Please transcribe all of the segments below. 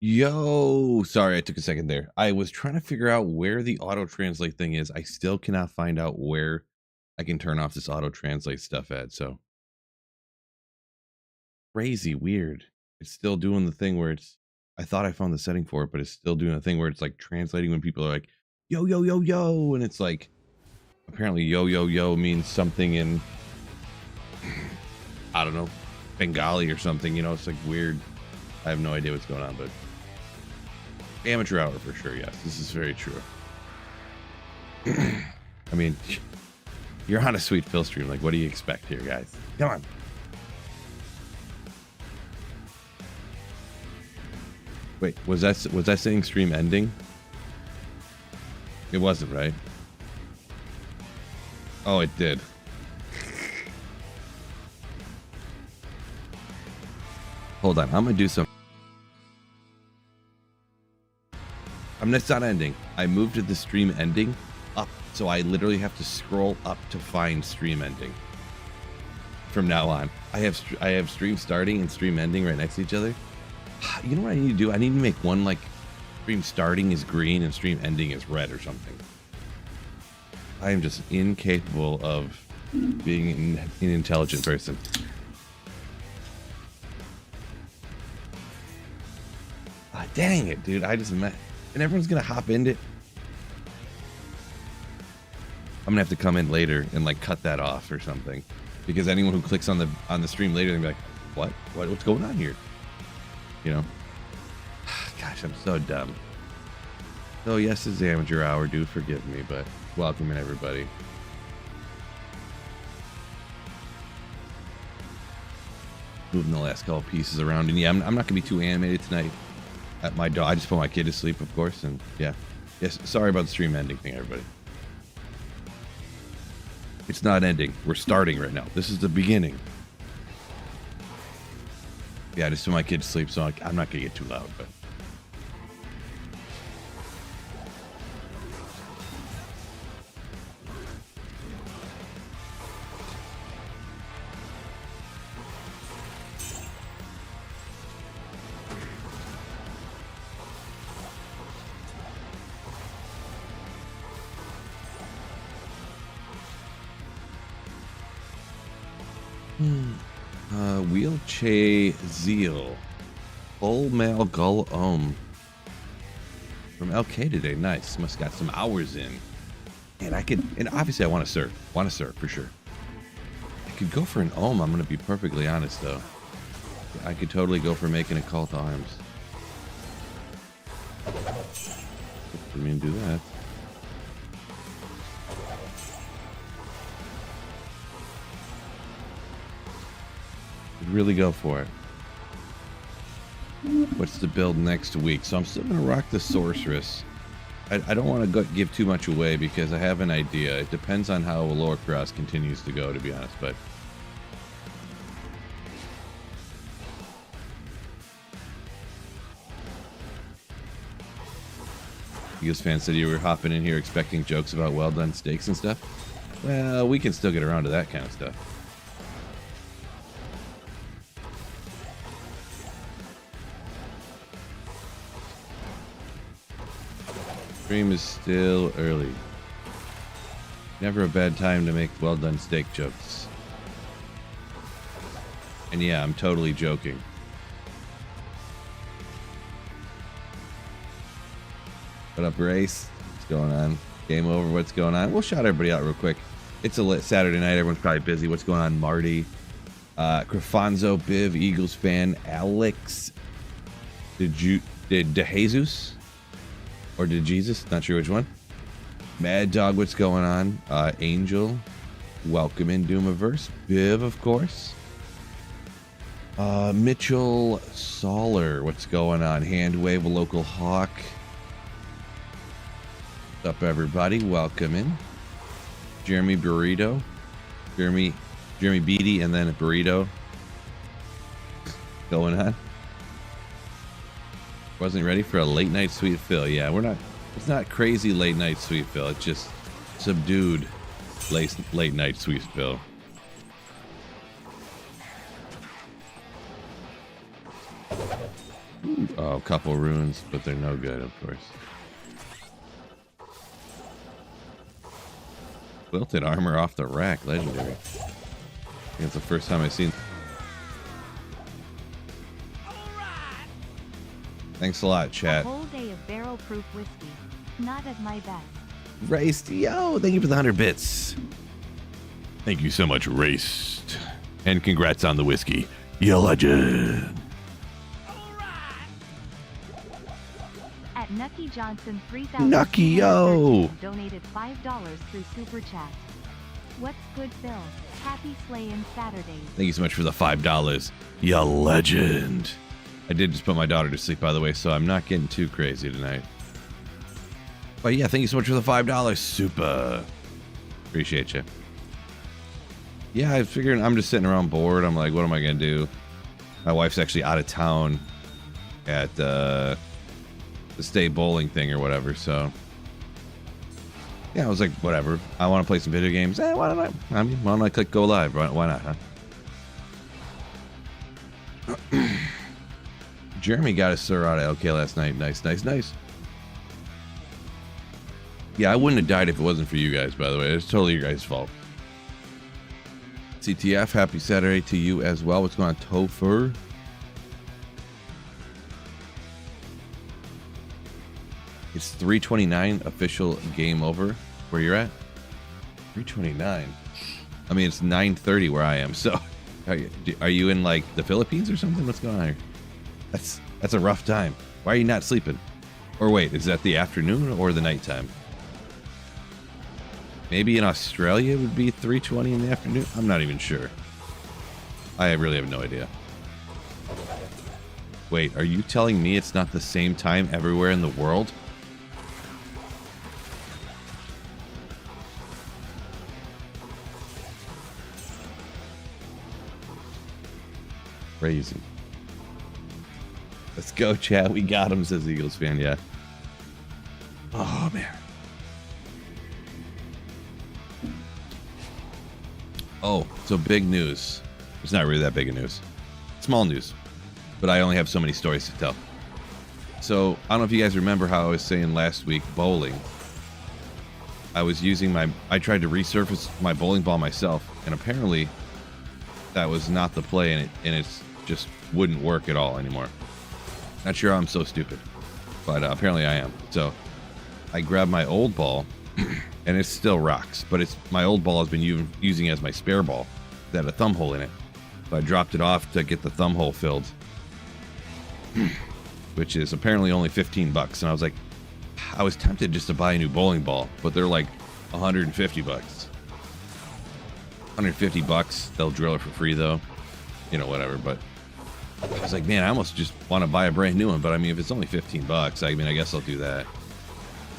Yo, sorry, I took a second there. I was trying to figure out where the auto translate thing is. I still cannot find out where I can turn off this auto translate stuff at. So crazy weird. It's still doing the thing where it's, I thought I found the setting for it, but it's still doing a thing where it's like translating when people are like, yo, yo, yo, yo. And it's like, apparently yo, yo, yo means something in, I don't know, Bengali or something, you know, it's like weird. I have no idea what's going on, but amateur hour for sure. Yes, this is very true. I mean, you're on a Sweet Phil stream. Like, what do you expect here, guys? Come on. Wait, was that saying stream ending? It wasn't, right? Oh, it did. Hold on, I'm gonna do some. It's not ending. I moved to the stream ending up, so I literally have to scroll up to find stream ending. From now on, I have stream starting and stream ending right next to each other. You know what I need to do? I need to make one like stream starting is green and stream ending is red or something. I am just incapable of being an intelligent person. Ah, dang it, dude! I just met, and everyone's gonna hop into it. I'm gonna have to come in later and like cut that off or something, because anyone who clicks on the stream later, they'll be like, what's going on here? You know? Gosh, I'm so dumb. So yes, it's amateur hour. Do forgive me, but welcome in everybody. Moving the last couple pieces around, and yeah, I'm not gonna be too animated tonight. At my dog, I just put my kid to sleep, of course, and yeah, yes. Sorry about the stream ending thing, everybody. It's not ending. We're starting right now. This is the beginning. Yeah, I just put my kid to sleep, so I'm not gonna get too loud, but. Wheelchair Zeal. Full Mail Gull Ohm. From LK today. Nice. Must got some hours in. And obviously I want to serve. For sure. I could go for an Ohm, I'm going to be perfectly honest though. I could totally go for making a call to arms. I mean, do that. Really go for it. What's the build next week? So I'm still gonna rock the sorceress. I don't want to give too much away because I have an idea. It depends on how lower cross continues to go, to be honest. But Eagles fan said you were hopping in here expecting jokes about well done steaks and stuff. Well, we can still get around to that kind of stuff. Stream is still early. Never a bad time to make well done steak jokes. And yeah, I'm totally joking. What up, Race? What's going on? Game over, what's going on? We'll shout everybody out real quick. It's a lit Saturday night, everyone's probably busy. What's going on, Marty? Crifanzo, Biv, Eagles fan, Alex, DeJesus? Or did Jesus? Not sure which one. Mad Dog, what's going on? Angel, welcome in Doomiverse. Biv, of course. Mitchell Soller, what's going on? Handwave, a local hawk. What's up, everybody? Welcome in. Jeremy Burrito. Jeremy Beatty, and then a burrito. Going on. Wasn't ready for a late night Sweet Phil. Yeah, we're not. It's not crazy late night Sweet Phil. It's just subdued late night Sweet Phil. Oh, a couple runes, but they're no good, of course. Quilted armor off the rack, legendary. I think it's the first time I've seen. Thanks a lot, chat. A whole day of barrel-proof whiskey. Not at my best. Raced, yo, thank you for the 100 bits. Thank you so much, Raced. And congrats on the whiskey. You legend. At Nucky Johnson 3000 Nucky, yo. donated $5 through Super Chat. What's good, Bill? Happy Slayin' Saturdays. Thank you so much for the $5. You legend. I did just put my daughter to sleep, by the way, so I'm not getting too crazy tonight. But yeah, thank you so much for the $5. Super. Appreciate you. Yeah, I figured I'm just sitting around bored. I'm like, what am I going to do? My wife's actually out of town at the state bowling thing or whatever, so yeah, I was like, whatever. I want to play some video games. Why don't I? I mean, why don't I click go live? Why not, huh? Jeremy got his sir out of LK last night. Nice, nice, nice. Yeah, I wouldn't have died if it wasn't for you guys, by the way. It's totally your guys' fault. CTF, happy Saturday to you as well. What's going on, Topher? It's 3:29, official game over. Where you're at? 3:29. I mean, it's 9:30 where I am. So, are you in like the Philippines or something? What's going on here? That's a rough time. Why are you not sleeping? Or wait, is that the afternoon or the nighttime? Maybe in Australia it would be 3:20 in the afternoon? I'm not even sure. I really have no idea. Wait, are you telling me it's not the same time everywhere in the world? Crazy. Let's go, chat. We got him, says Eagles fan. Yeah. Oh, man. Oh, so big news. It's not really that big of news. Small news. But I only have so many stories to tell. So, I don't know if you guys remember how I was saying last week, bowling. I was using I tried to resurface my bowling ball myself, and apparently that was not the play, and it's just wouldn't work at all anymore. Not sure how I'm so stupid, but apparently I am. So I grabbed my old ball, and it still rocks, but my old ball has been using as my spare ball that had a thumb hole in it. So I dropped it off to get the thumb hole filled, which is apparently only $15. And I was like, I was tempted just to buy a new bowling ball, but they're like $150. $150. They'll drill it for free though, you know, whatever. But I was like, man, I almost just want to buy a brand new one. But I mean, if it's only $15, I mean, I guess I'll do that.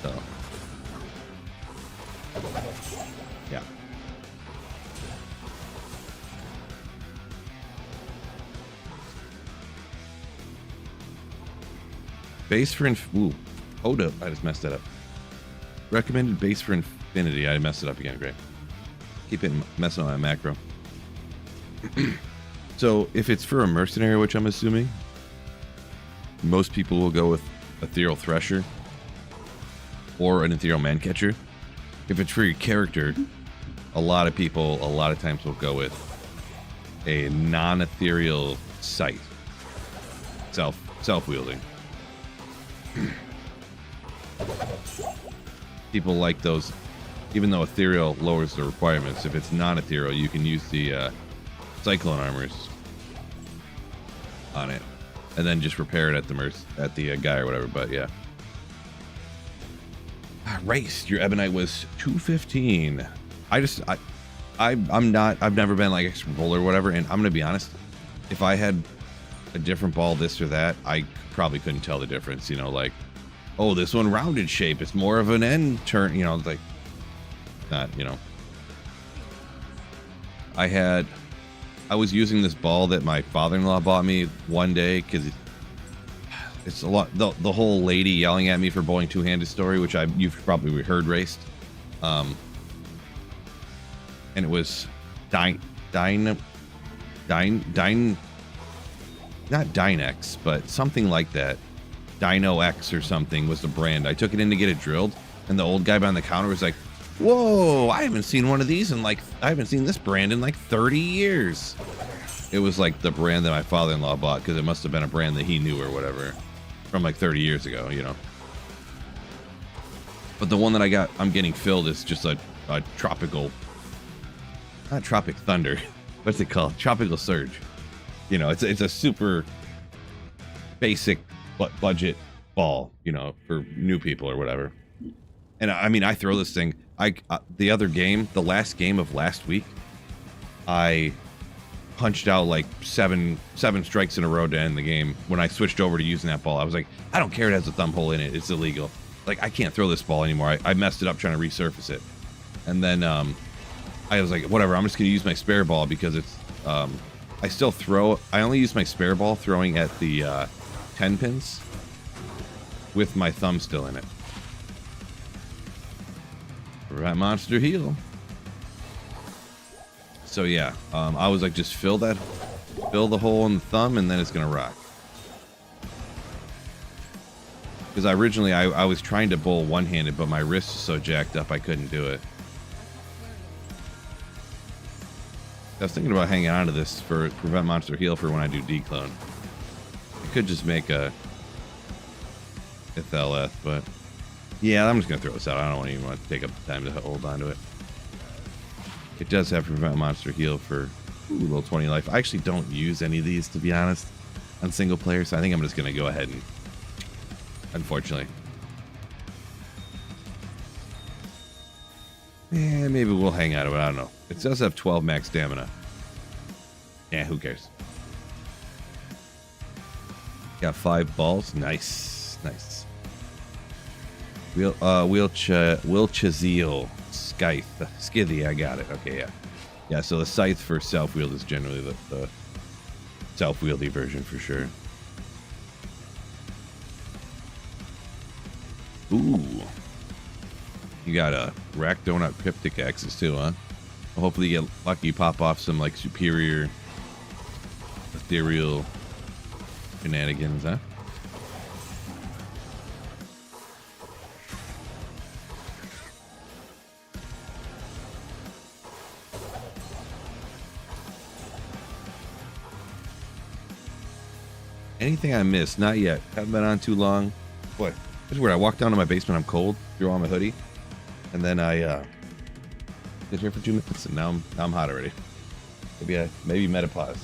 So yeah. Base for ooh, hold up, I just messed that up. Recommended base for infinity. I messed it up again. Great. Keep it messing on my macro. So if it's for a mercenary, which I'm assuming, most people will go with Ethereal Thresher or an Ethereal Mancatcher. If it's for your character, a lot of people, a lot of times will go with a non-ethereal sight. Self-wielding. People like those, even though ethereal lowers the requirements. If it's non-ethereal, you can use the cyclone armors on it, and then just repair it at the guy or whatever. But yeah, race. Your Ebonite was 215. I've never been like extra bowler or whatever, and I'm gonna be honest. If I had a different ball, this or that, I probably couldn't tell the difference. You know, like, oh, this one rounded shape. It's more of an end turn. You know, like not. You know, I was using this ball that my father-in-law bought me one day because it's a lot. The whole lady yelling at me for bowling two-handed story, which you've probably heard raced. And it was not Dynex, but something like that. Dino X or something was the brand. I took it in to get it drilled, and the old guy behind the counter was like, "Whoa, I haven't seen one of these in like, I haven't seen this brand in like 30 years." It was like the brand that my father-in-law bought, because it must have been a brand that he knew or whatever from like 30 years ago, you know. But the one that I'm getting filled is just a tropical, not Tropic Thunder. What's it called? Tropical Surge. You know, it's a super basic budget ball, you know, for new people or whatever. And I mean, I throw this thing. The other game, the last game of last week, I punched out like seven strikes in a row to end the game. When I switched over to using that ball, I was like, I don't care it has a thumb hole in it. It's illegal. Like, I can't throw this ball anymore. I messed it up trying to resurface it. And then I was like, whatever, I'm just going to use my spare ball, because it's, I still throw, I only use my spare ball throwing at the 10 pins with my thumb still in it. Right, monster heal. So yeah, I was like, just fill the hole in the thumb, and then it's gonna rock. Because originally I was trying to bowl one-handed, but my wrist was so jacked up I couldn't do it. I was thinking about hanging on to this for prevent monster heal for when I do declone. I could just make a LF, but yeah, I'm just gonna throw this out. I don't even want to take up the time to hold on to it. It does have prevent monster heal for level 20 life. I actually don't use any of these, to be honest, on single player, so I think I'm just gonna go ahead and, unfortunately. Yeah, maybe we'll hang out of it. I don't know. It does have 12 max stamina. Yeah, who cares? Got 5 balls. Nice. Nice. Wilchazeel. Scythe. Skithy, I got it. Okay, yeah. Yeah, so the scythe for self-wield is generally the self-wieldy version for sure. Ooh. You got a rack donut cryptic axes too, huh? Well, hopefully you get lucky, pop off some like superior ethereal shenanigans, huh? Anything I missed? Not yet. Haven't been on too long. Boy, it's weird. I walked down to my basement. I'm cold. Threw on my hoodie, and then I sit here for 2 minutes, and now I'm hot already. Maybe menopause.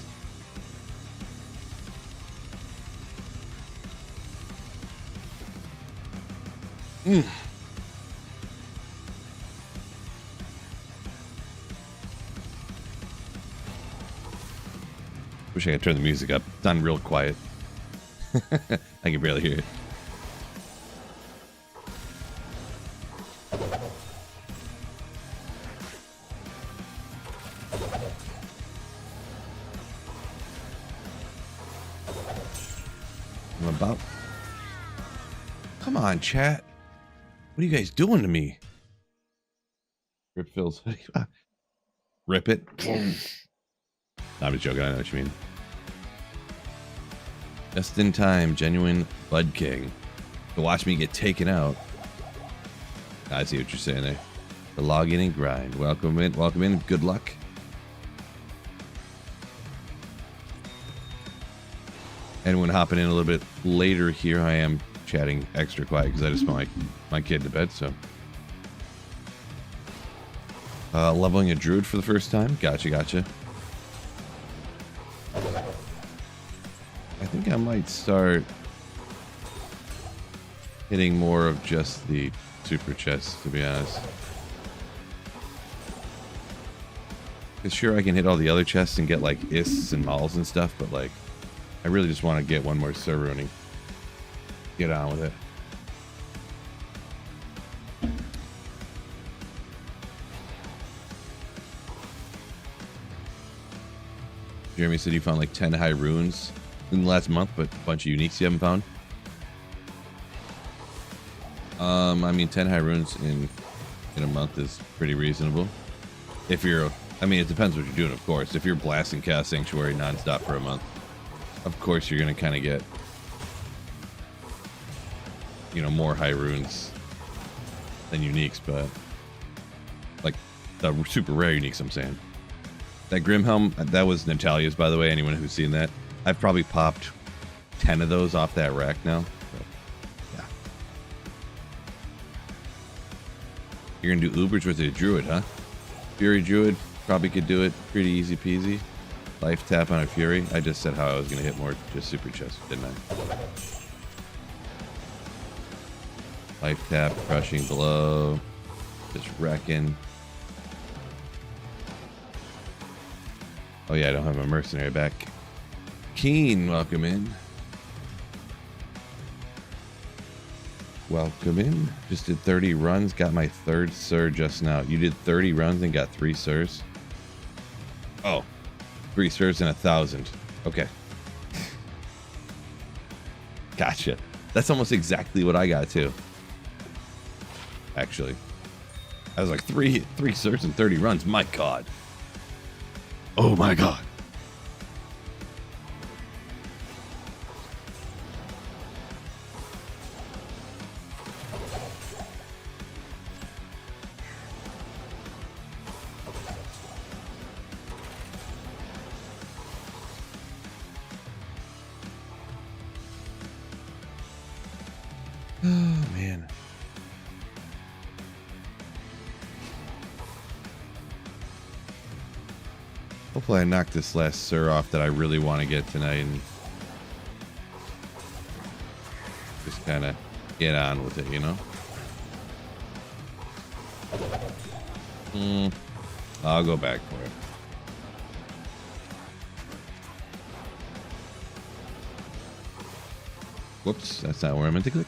Wish I could turn the music up. It's on real quiet. I can barely hear it. I'm about... Come on, chat. What are you guys doing to me? Rip Phil's hoodie. Rip it. I'm just joking. I know what you mean. Just in time, genuine Bud King. To watch me get taken out. I see what you're saying there. The login and grind. Welcome in. Good luck. Anyone hopping in a little bit later here, I am chatting extra quiet because I just want my kid to bed, so. Leveling a druid for the first time. Gotcha. I think I might start hitting more of just the super chests, to be honest. Because sure, I can hit all the other chests and get like ists and malls and stuff, but like, I really just want to get one more server running. Get on with it. Jeremy said you found like 10 high runes in the last month, but a bunch of uniques you haven't found. I mean, 10 high runes in a month is pretty reasonable. If you're, I mean, it depends what you're doing, of course. If you're blasting Chaos Sanctuary nonstop for a month, of course you're gonna kind of get you know, more high runes than uniques, but like the super rare uniques, I'm saying. That Grimhelm, that was Natalia's, by the way, anyone who's seen that. I've probably popped 10 of those off that rack now. So, yeah. You're gonna do Ubers with a Druid, huh? Fury Druid, probably could do it pretty easy peasy. Life tap on a Fury. I just said how I was gonna hit more just super chest, didn't I? Life tap, crushing blow, just wrecking. Oh yeah, I don't have my mercenary back. Keen, welcome in. Welcome in. Just did 30 runs, got my 3rd Sir just now. You did 30 runs and got 3 Sirs? Oh, 3 Sirs and 1,000. Okay. Gotcha. That's almost exactly what I got too. Actually. I was like, three Sirs and 30 runs. My God. Oh my God. Oh man. Hopefully I knock this last Sir off that I really want to get tonight and just kind of get on with it, you know? I'll go back for it. Whoops, that's not where I meant to click.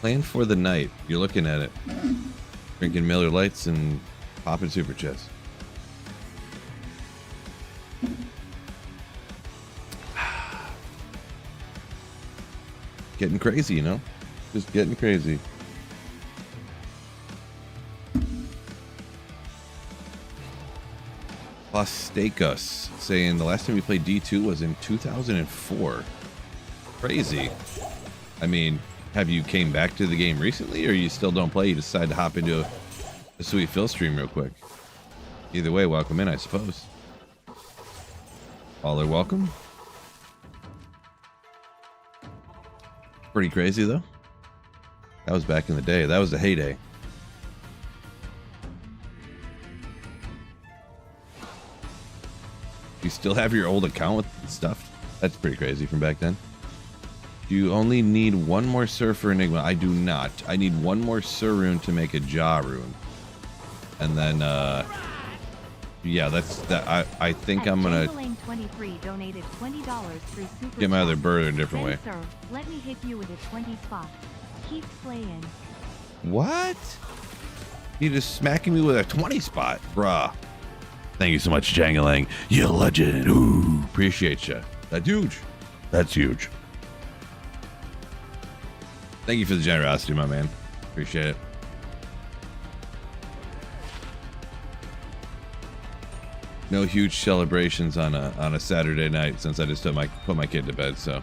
Plan for the night. You're looking at it. Drinking Miller Lights and popping super chest. Getting crazy, you know? Just getting crazy. Plastakos saying the last time we played D2 was in 2004. Crazy. I mean, have you came back to the game recently, or you still don't play? You decide to hop into a Sweet Phil stream real quick. Either way, welcome in, I suppose. All are welcome. Pretty crazy, though. That was back in the day. That was the heyday. You still have your old account with stuff? That's pretty crazy from back then. You only need one more Sir for Enigma. I do not. I need one more Sir rune to make a Jaw rune. And then, yeah, that's that. I think I'm gonna 23 donated $20 through Super get my other Chat. bird in a different way. Sir, let me hit you with a 20 spot. Keep slaying. What? You just smacking me with a 20 spot, bruh. Thank you so much, Jangalang. You legend. Ooh, appreciate you. That's huge. That's huge. Thank you for the generosity, my man. Appreciate it. No huge celebrations on a Saturday night since I just put my kid to bed. So,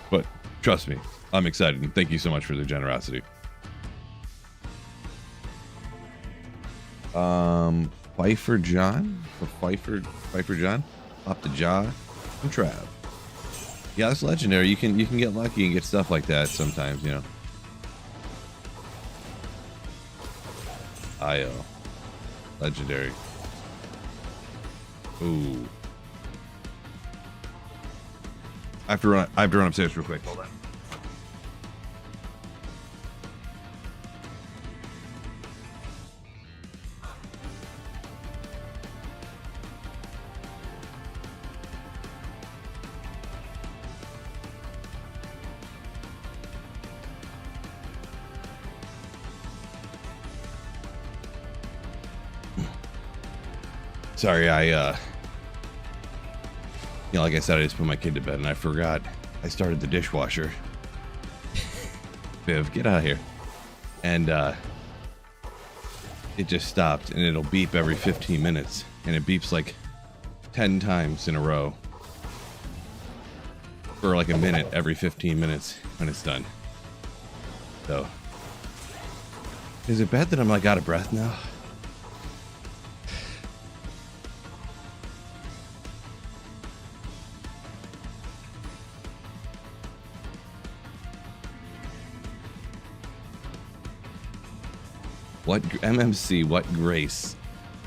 but trust me, I'm excited. And thank you so much for the generosity. Pfeiffer John, Pfeiffer John, Pop the Jaw, and Trav. Yeah, that's legendary. You can get lucky and get stuff like that sometimes, you know. IO. Legendary. Ooh. I have to run upstairs real quick. Hold on. Sorry, you know, like I said, I just put my kid to bed and I forgot I started the dishwasher. Viv, get out of here. And it just stopped, and it'll beep every 15 minutes, and it beeps like 10 times in a row. for like a minute every 15 minutes when it's done. So, is it bad that I'm like out of breath now? What MMC? What grace?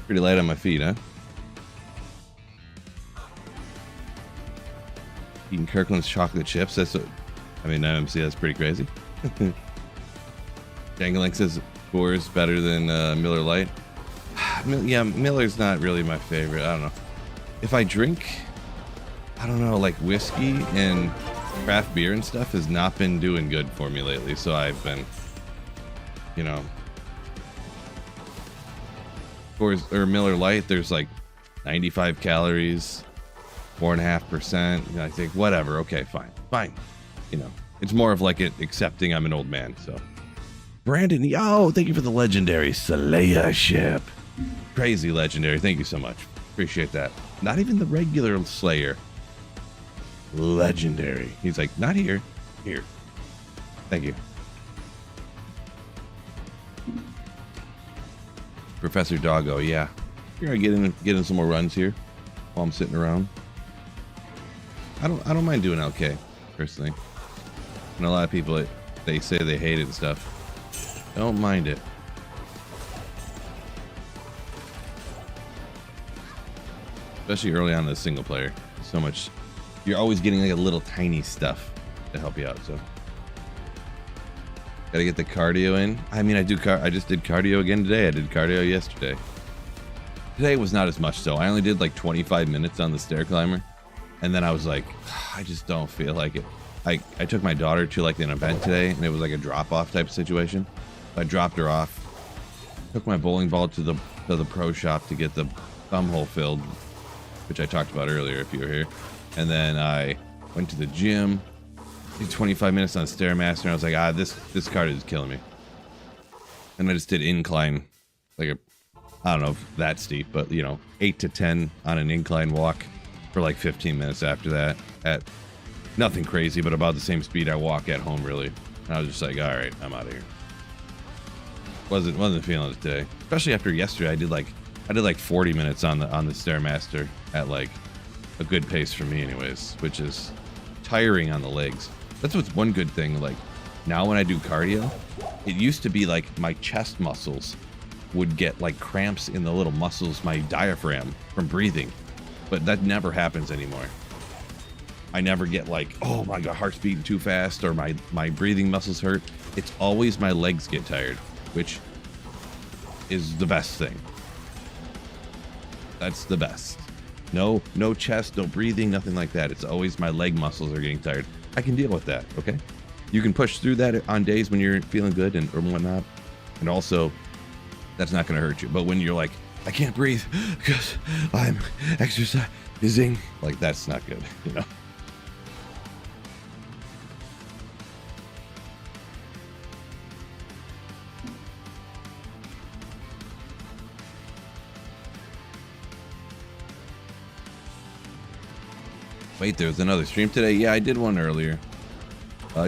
Pretty light on my feet, huh? Eating Kirkland's chocolate chips. That's what, I mean, MMC. That's pretty crazy. Dangling says Coors better than Miller Lite. Yeah, Miller's not really my favorite. I don't know. If I drink, I don't know, like whiskey and craft beer and stuff has not been doing good for me lately. So I've been, you know. Or Miller Lite, there's like 95 calories, 4.5%. And I think, whatever, okay, fine. You know, it's more of like it accepting I'm an old man. So, Brandon, yo, thank you for the legendary Slayer ship. Crazy legendary, thank you so much. Appreciate that. Not even the regular Slayer. Legendary. He's like, not here. Here. Thank you. Professor Doggo, yeah. Here, I get in some more runs here while I'm sitting around. I don't mind doing okay, personally. And a lot of people, they say they hate it and stuff. Don't mind it. Especially early on in the single player. So much, you're always getting like a little tiny stuff to help you out. So gotta get the cardio in. I mean, I just did cardio again today. I did cardio yesterday. Today was not as much so. I only did like 25 minutes on the stair climber. And then I was like, I just don't feel like it. I took my daughter to like an event today, and it was like a drop-off type of situation. I dropped her off, took my bowling ball to the pro shop to get the thumb hole filled, which I talked about earlier if you were here. And then I went to the gym, did 25 minutes on Stairmaster, and I was like, this card is killing me. And I just did incline, like I don't know if that's steep, but you know, 8 to 10 on an incline walk for like 15 minutes after that, at nothing crazy, but about the same speed I walk at home, really. And I was just like, all right, I'm out of here. Wasn't feeling it today, especially after yesterday. I did like 40 minutes on the Stairmaster at like a good pace for me, anyways, which is tiring on the legs. That's what's one good thing. Like now when I do cardio, it used to be like my chest muscles would get like cramps in the little muscles, my diaphragm, from breathing. But that never happens anymore. I never get like, oh my god, heart's beating too fast, or my breathing muscles hurt. It's always my legs get tired, which is the best thing. That's the best. No chest, no breathing, nothing like that. It's always my leg muscles are getting tired. I can deal with that, okay? You can push through that on days when you're feeling good or whatnot. And also, that's not going to hurt you. But when you're like, I can't breathe because I'm exercising, like that's not good, you know? Wait, there's another stream today? Yeah, I did one earlier.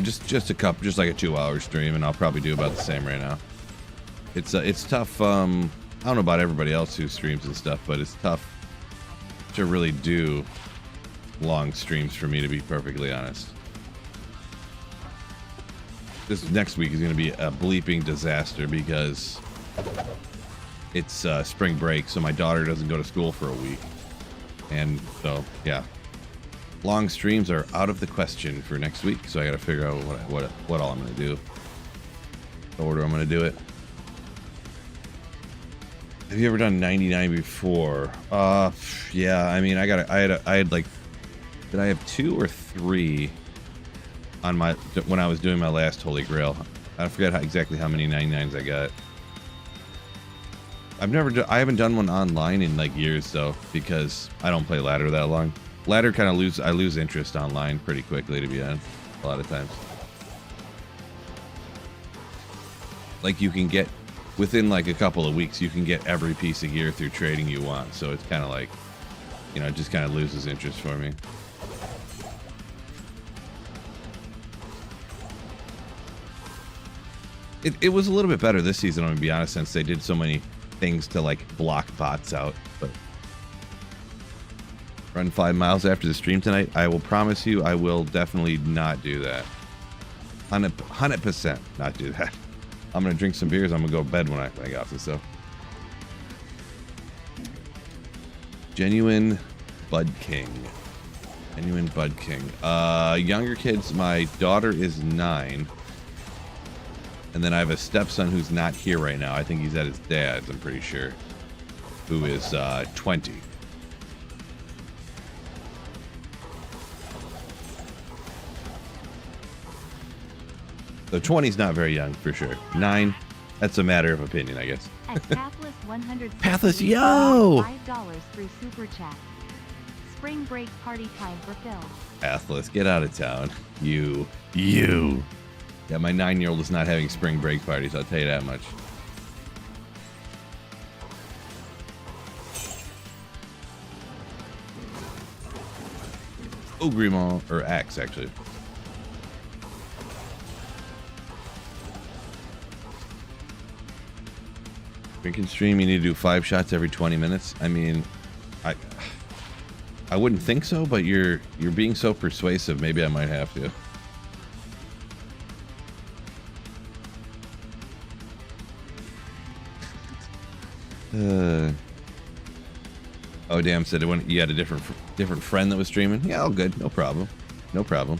Just like a 2-hour stream, and I'll probably do about the same right now. It's tough. I don't know about everybody else who streams and stuff, but it's tough to really do long streams for me, to be perfectly honest. This next week is going to be a bleeping disaster because it's spring break, so my daughter doesn't go to school for a week. And so, yeah. Long streams are out of the question for next week, so I got to figure out what all I'm going to do. The order I'm going to do it. Have you ever done 99 before? Yeah. I mean, I had like, did I have 2 or 3 on when I was doing my last Holy Grail? I forget exactly how many 99s I got. I haven't done one online in like years though, because I don't play ladder that long. Ladder kind of I lose interest online pretty quickly, to be honest, a lot of times. Like you can get, within like a couple of weeks, you can get every piece of gear through trading you want. So it's kind of like, you know, it just kind of loses interest for me. It was a little bit better this season, I'm gonna be honest, since they did so many things to like block bots out. But run 5 miles after the stream tonight. I will promise you, I will definitely not do that. 100% not do that. I'm gonna drink some beers. I'm gonna go to bed when I get off this though. Genuine Bud King. Genuine Bud King. Younger kids. My daughter is 9. And then I have a stepson who's not here right now. I think he's at his dad's, I'm pretty sure. Who is 20. So 20's not very young, for sure. 9, that's a matter of opinion, I guess. At Pathless 100. Pathless, yo! $5 through Super Chat. Spring break party time for Phil. Pathless, get out of town. You. Yeah, my 9-year-old is not having spring break parties, I'll tell you that much. Oh, Grimaud, or Axe, actually. Drinking stream, you need to do 5 shots every 20 minutes. I mean, I wouldn't think so, but you're being so persuasive, maybe I might have to. Oh damn! Said it when you had a different friend that was streaming. Yeah, all good, no problem, no problem.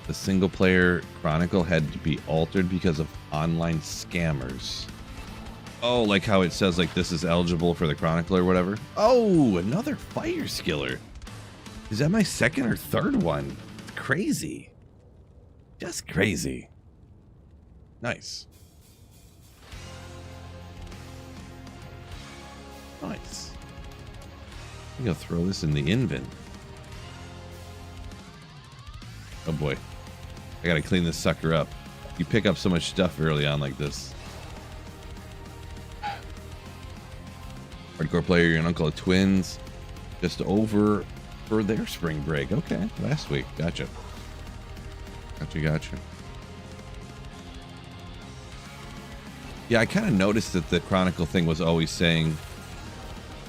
The single player chronicle had to be altered because of online scammers. Oh, like how it says like this is eligible for the chronicle or whatever. Oh, another fire skiller. Is that my second or third one? Crazy. Just crazy. Nice. Nice. I'm gonna throw this in the invent. Oh boy. I gotta clean this sucker up. You pick up so much stuff early on like this. Hardcore player, your uncle of twins. Just over for their spring break. Okay, last week. Gotcha. Gotcha. Yeah, I kind of noticed that the Chronicle thing was always saying,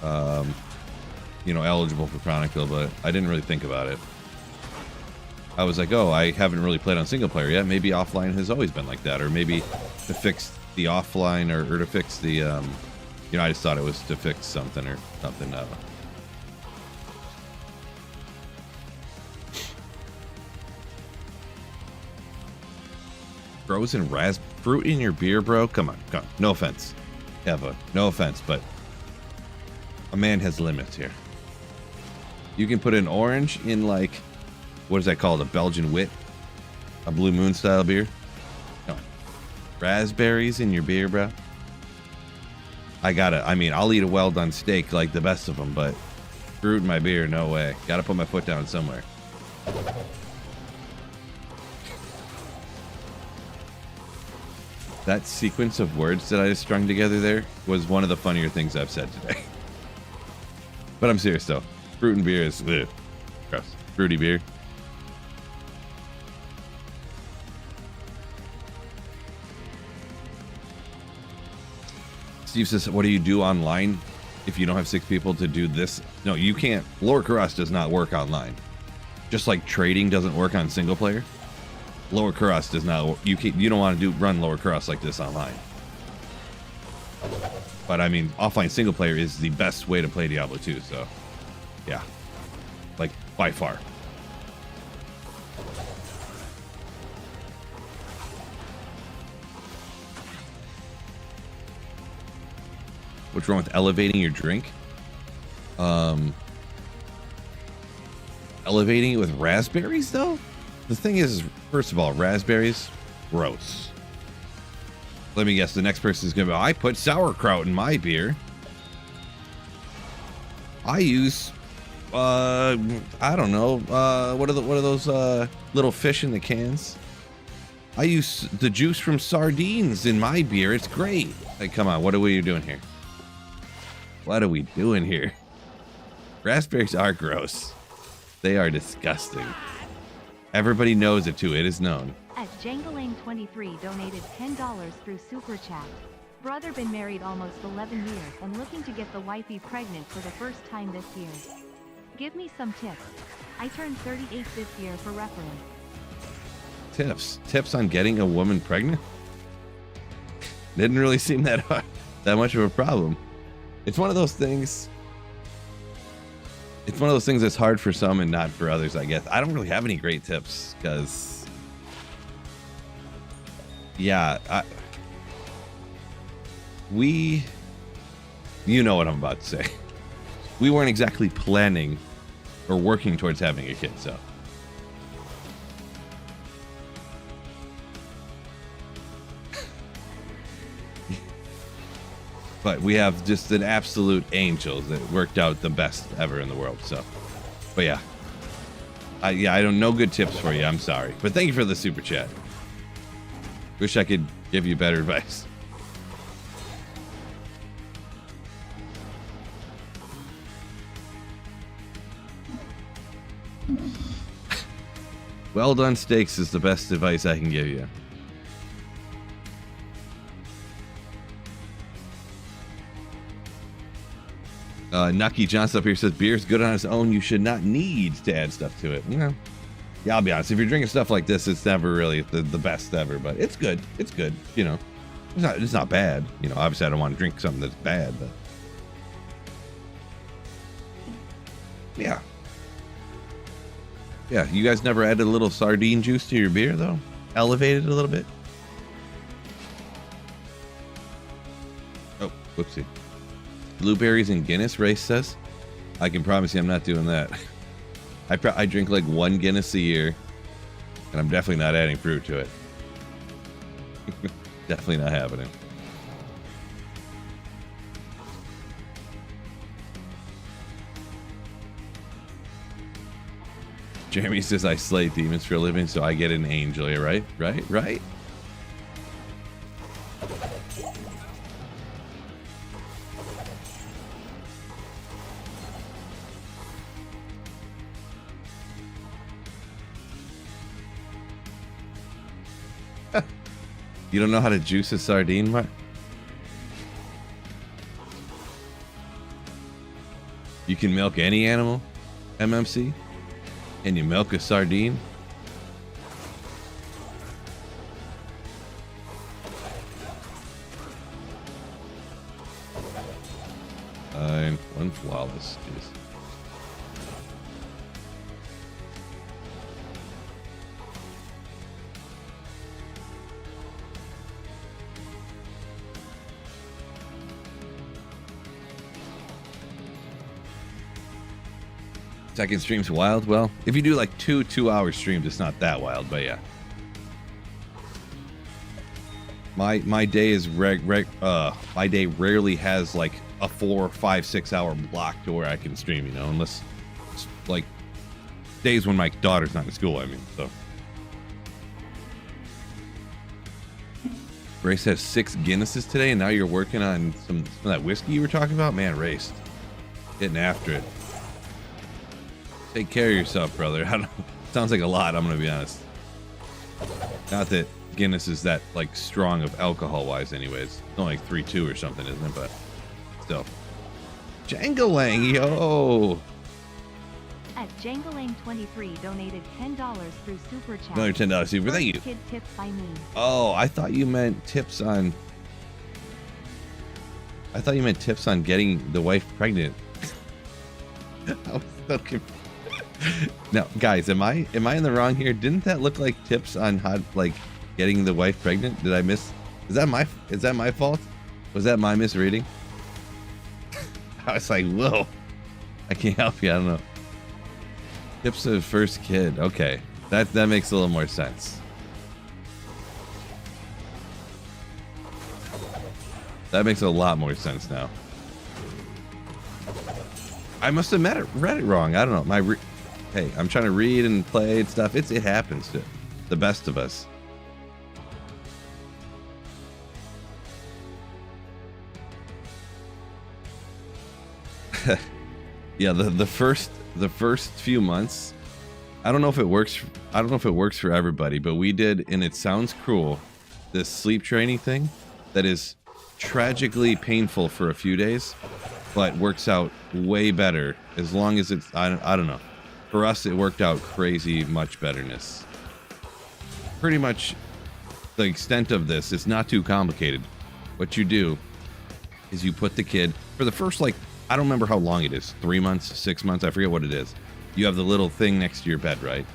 you know, eligible for Chronicle, but I didn't really think about it. I was like, oh, I haven't really played on single player yet. Maybe offline has always been like that, or maybe to fix the offline, or to fix the, you know, I just thought it was to fix something or something. Frozen fruit in your beer, bro? Come on. No offense, Eva. No offense, but a man has limits here. You can put an orange in, like, what is that called? A Belgian wit? A Blue Moon style beer? Come on. Raspberries in your beer, bro? I mean, I'll eat a well done steak like the best of them, but fruit in my beer, no way. Gotta put my foot down somewhere. That sequence of words that I just strung together there was one of the funnier things I've said today. But I'm serious though. Fruit and beer is ugh, gross. Fruity beer. Steve says, what do you do online if you don't have 6 people to do this? No, you can't. Lower Cross does not work online. Just like trading doesn't work on single player. Lower Cross does not. You don't want to run Lower Cross like this online. But I mean, offline single player is the best way to play Diablo 2. So, yeah, like by far. What's wrong with elevating your drink? Elevating it with raspberries, though? The thing is, first of all, raspberries, gross. Let me guess. The next person is gonna be. I put sauerkraut in my beer. I use. I don't know. What are those little fish in the cans? I use the juice from sardines in my beer. It's great. Like, come on. What are we doing here? What are we doing here? Raspberries are gross. They are disgusting. Everybody knows it too. It is known. At Jangling23 donated $10 through Super Chat. Brother been married almost 11 years and looking to get the wifey pregnant for the first time this year. Give me some tips. I turned 38 this year for reference. Tips on getting a woman pregnant? Didn't really seem that much of a problem. It's one of those things. It's one of those things that's hard for some and not for others, I guess. I don't really have any great tips because, yeah, you know what I'm about to say. We weren't exactly planning or working towards having a kid, so. But we have just an absolute angel that worked out the best ever in the world. So, but yeah, I don't know good tips for you. I'm sorry, but thank you for the super chat. Wish I could give you better advice. Well done steaks is the best advice I can give you. Nucky Johnson up here says beer's good on its own. You should not need to add stuff to it. You know, yeah, I'll be honest. If you're drinking stuff like this, it's never really the best ever, but it's good. It's good. You know, it's not bad. You know, obviously I don't want to drink something that's bad, but yeah. Yeah, you guys never added a little sardine juice to your beer though? Elevated a little bit? Oh, whoopsie. Blueberries and Guinness, Race says. I can promise you I'm not doing that. I drink like one Guinness a year, and I'm definitely not adding fruit to it. Definitely not happening. Jeremy says I slay demons for a living, so I get an angel. Yeah, right? Right? You don't know how to juice a sardine, Mark? You can milk any animal, MMC? And you milk a sardine? One flawless. Jeez. Second stream's wild. Well, if you do like two-hour streams, it's not that wild, but yeah. My day is my day rarely has like a 4, 5, 6 hour block to where I can stream, you know, unless it's like days when my daughter's not in school, I mean, so. Race has 6 Guinnesses today, and now you're working on some of that whiskey you were talking about? Man, Race, getting after it. Take care of yourself, brother. I don't, sounds like a lot, I'm gonna be honest. Not that Guinness is that like strong of alcohol wise anyways. It's only like 3.2 or something, isn't it? But still. Jangalang, yo! At Jangalang23 donated $10 through Super Chat. Another $10 super, thank you. Kid tips by me. Oh, I thought you meant tips on getting the wife pregnant. I was so confused. Now, guys, am I in the wrong here? Didn't that look like tips on how like getting the wife pregnant? Did I miss? Is that my fault? Was that my misreading? I was like, whoa, I can't help you. I don't know. Tips of first kid. Okay, that makes a little more sense. That makes a lot more sense now. I must have read it wrong. I don't know. Hey, I'm trying to read and play and stuff. It happens to the best of us. Yeah, the first few months, I don't know if it works. I don't know if it works for everybody, but we did, and it sounds cruel, this sleep training thing that is tragically painful for a few days, but works out way better as long as it's, I don't know. For us, it worked out crazy much betterness. Pretty much the extent of this is not too complicated. What you do is you put the kid, for the first, like, I don't remember how long it is, 3 months, 6 months, I forget what it is. You have the little thing next to your bed, right?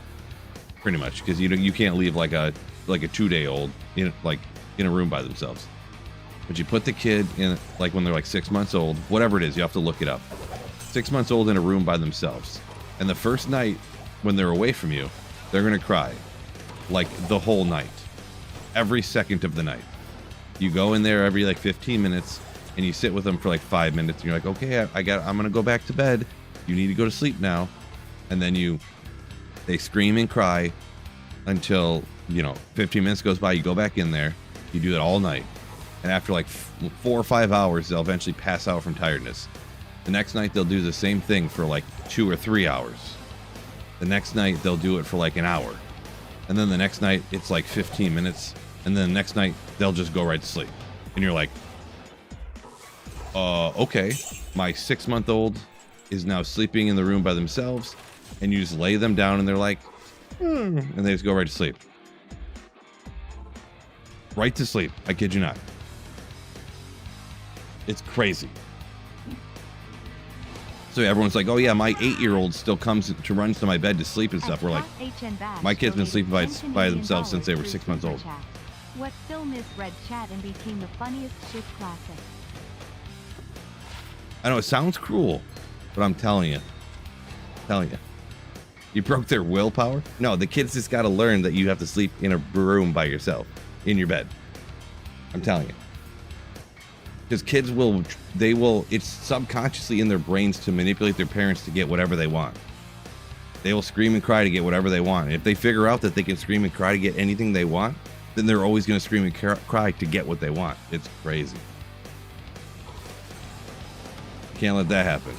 Pretty much, because you can't leave like a 2-day-old in a room by themselves. But you put the kid in, like, when they're like 6 months old, whatever it is, you have to look it up. 6 months old in a room by themselves. And the first night when they're away from you, they're going to cry. Like the whole night. Every second of the night. You go in there every like 15 minutes and you sit with them for like 5 minutes and you're like, okay, I'm going to go back to bed. You need to go to sleep now. And then they scream and cry until, 15 minutes goes by. You go back in there. You do that all night. And after like 4 or 5 hours, they'll eventually pass out from tiredness. The next night, they'll do the same thing for like 2 or 3 hours. The next night, they'll do it for like an hour. And then the next night, it's like 15 minutes. And then the next night, they'll just go right to sleep. And you're like, okay. My 6-month-old is now sleeping in the room by themselves. And you just lay them down and they're like, and they just go right to sleep. Right to sleep. I kid you not. It's crazy. So everyone's like, oh yeah, my 8-year-old still runs to my bed to sleep and stuff. We're like, my kid's been sleeping by themselves since they were 6 months old. What still misread chat and became the funniest shit classic. I know it sounds cruel, but I'm telling you. You broke their willpower? No, the kids just got to learn that you have to sleep in a room by yourself, in your bed. I'm telling you. Because kids it's subconsciously in their brains to manipulate their parents to get whatever they want. They will scream and cry to get whatever they want. And if they figure out that they can scream and cry to get anything they want, then they're always going to scream and cry to get what they want. It's crazy. Can't let that happen.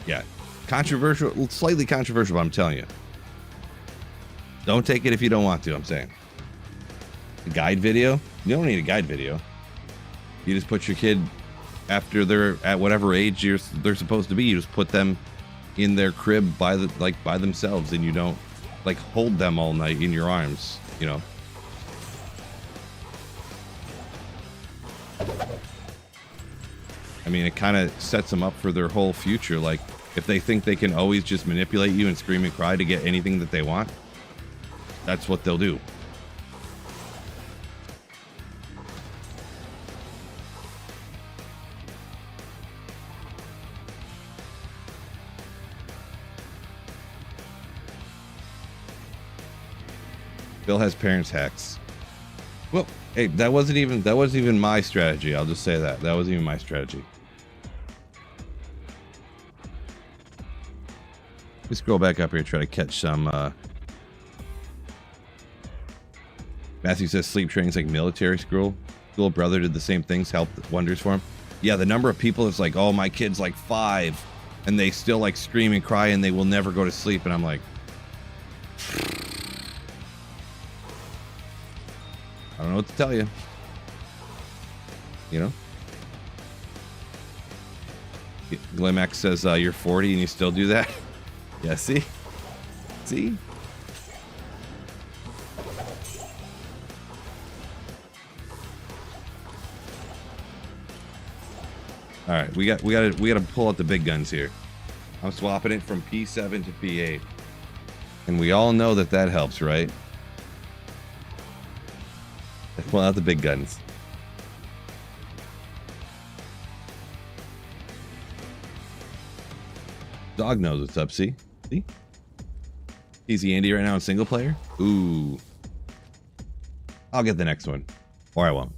Yeah. Controversial, slightly controversial, but I'm telling you. Don't take it if you don't want to, I'm saying. A guide video? You don't need a guide video. You just put your kid, after they're at whatever age they're supposed to be, you just put them in their crib by themselves, and you don't like hold them all night in your arms, I mean, it kind of sets them up for their whole future. Like, if they think they can always just manipulate you and scream and cry to get anything that they want, that's what they'll do. Bill has parents hacks. Well, hey, that wasn't even my strategy. I'll just say that. That wasn't even my strategy. Let's scroll back up here and try to catch some. Matthew says sleep training's like military school. Little brother did the same things, helped wonders for him. Yeah, the number of people is like, oh, my kid's like 5, and they still like scream and cry, and they will never go to sleep. And I'm like, I don't know what to tell you. Glimax says you're 40 and you still do that. Yeah, see. All right, we got to pull out the big guns here. I'm swapping it from P7 to P8, and we all know that helps, right? Let's pull out the big guns. Dog knows what's up. See? Easy Andy right now in single player? Ooh. I'll get the next one. Or I won't.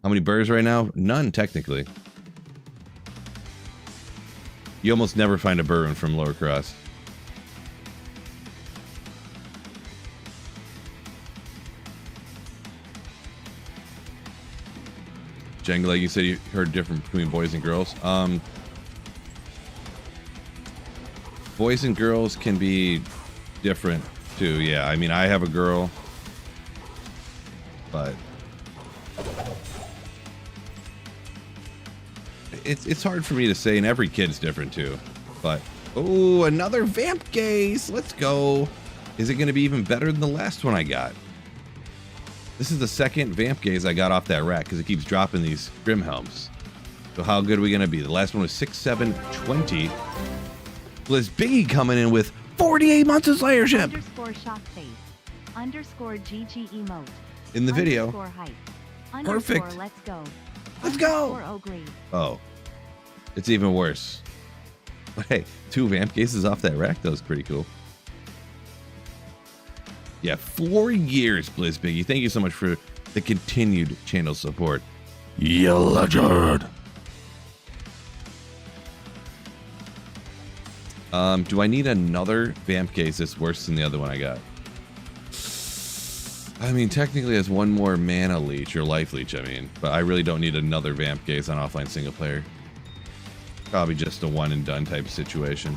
How many burrs right now? None, technically. You almost never find a burr from Lower Cross. Jenga, like you said, you heard different between boys and girls. Boys and girls can be different too. Yeah, I mean, I have a girl, but it's hard for me to say, and every kid's different too. But oh, another vamp gaze. Let's go. Is it going to be even better than the last one I got? This is the second vamp gaze I got off that rack because it keeps dropping these Grim Helms. So how good are we going to be? The last one was 6, 7, 20. Blizz Biggie coming in with 48 months of Slayership. Underscore shock face. Underscore GG emote. In the video. Underscore hype. Perfect. Underscore let's go. Let's go. Underscore agree. Oh, it's even worse. But hey, 2 vamp cases off that rack. That was pretty cool. Yeah, 4 years, Blizz Biggie. Thank you so much for the continued channel support. You legend. Do I need another vamp case that's worse than the other one I got? I mean, technically it's one more mana leech or life leech, I mean. But I really don't need another vamp case on offline single player. Probably just a one and done type of situation.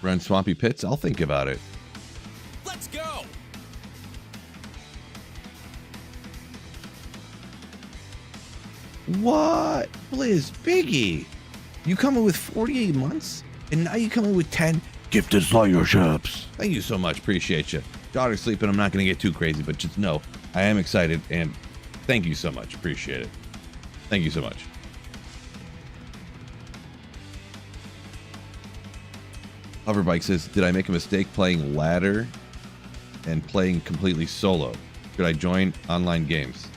Run Swampy Pits? I'll think about it. Let's go! What? Blizz Biggie? You coming with 48 months? And now you coming with 10 gifted Slayerships. Thank you so much. Appreciate you. Daughter's sleeping. I'm not going to get too crazy, but just know I am excited. And thank you so much. Appreciate it. Thank you so much. Hoverbike says, did I make a mistake playing ladder and playing completely solo? Should I join online games?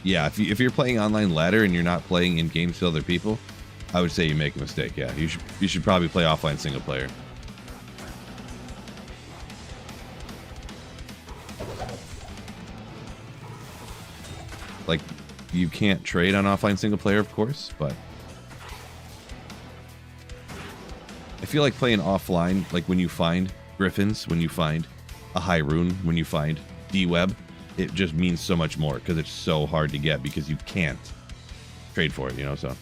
Yeah, if you're playing online ladder and you're not playing in games with other people, I would say you make a mistake. Yeah, you should probably play offline single player. Like, you can't trade on offline single player, of course, but I feel like playing offline, like when you find Griffins, when you find a High Rune, when you find D-Web, it just means so much more because it's so hard to get because you can't trade for it, you know, so.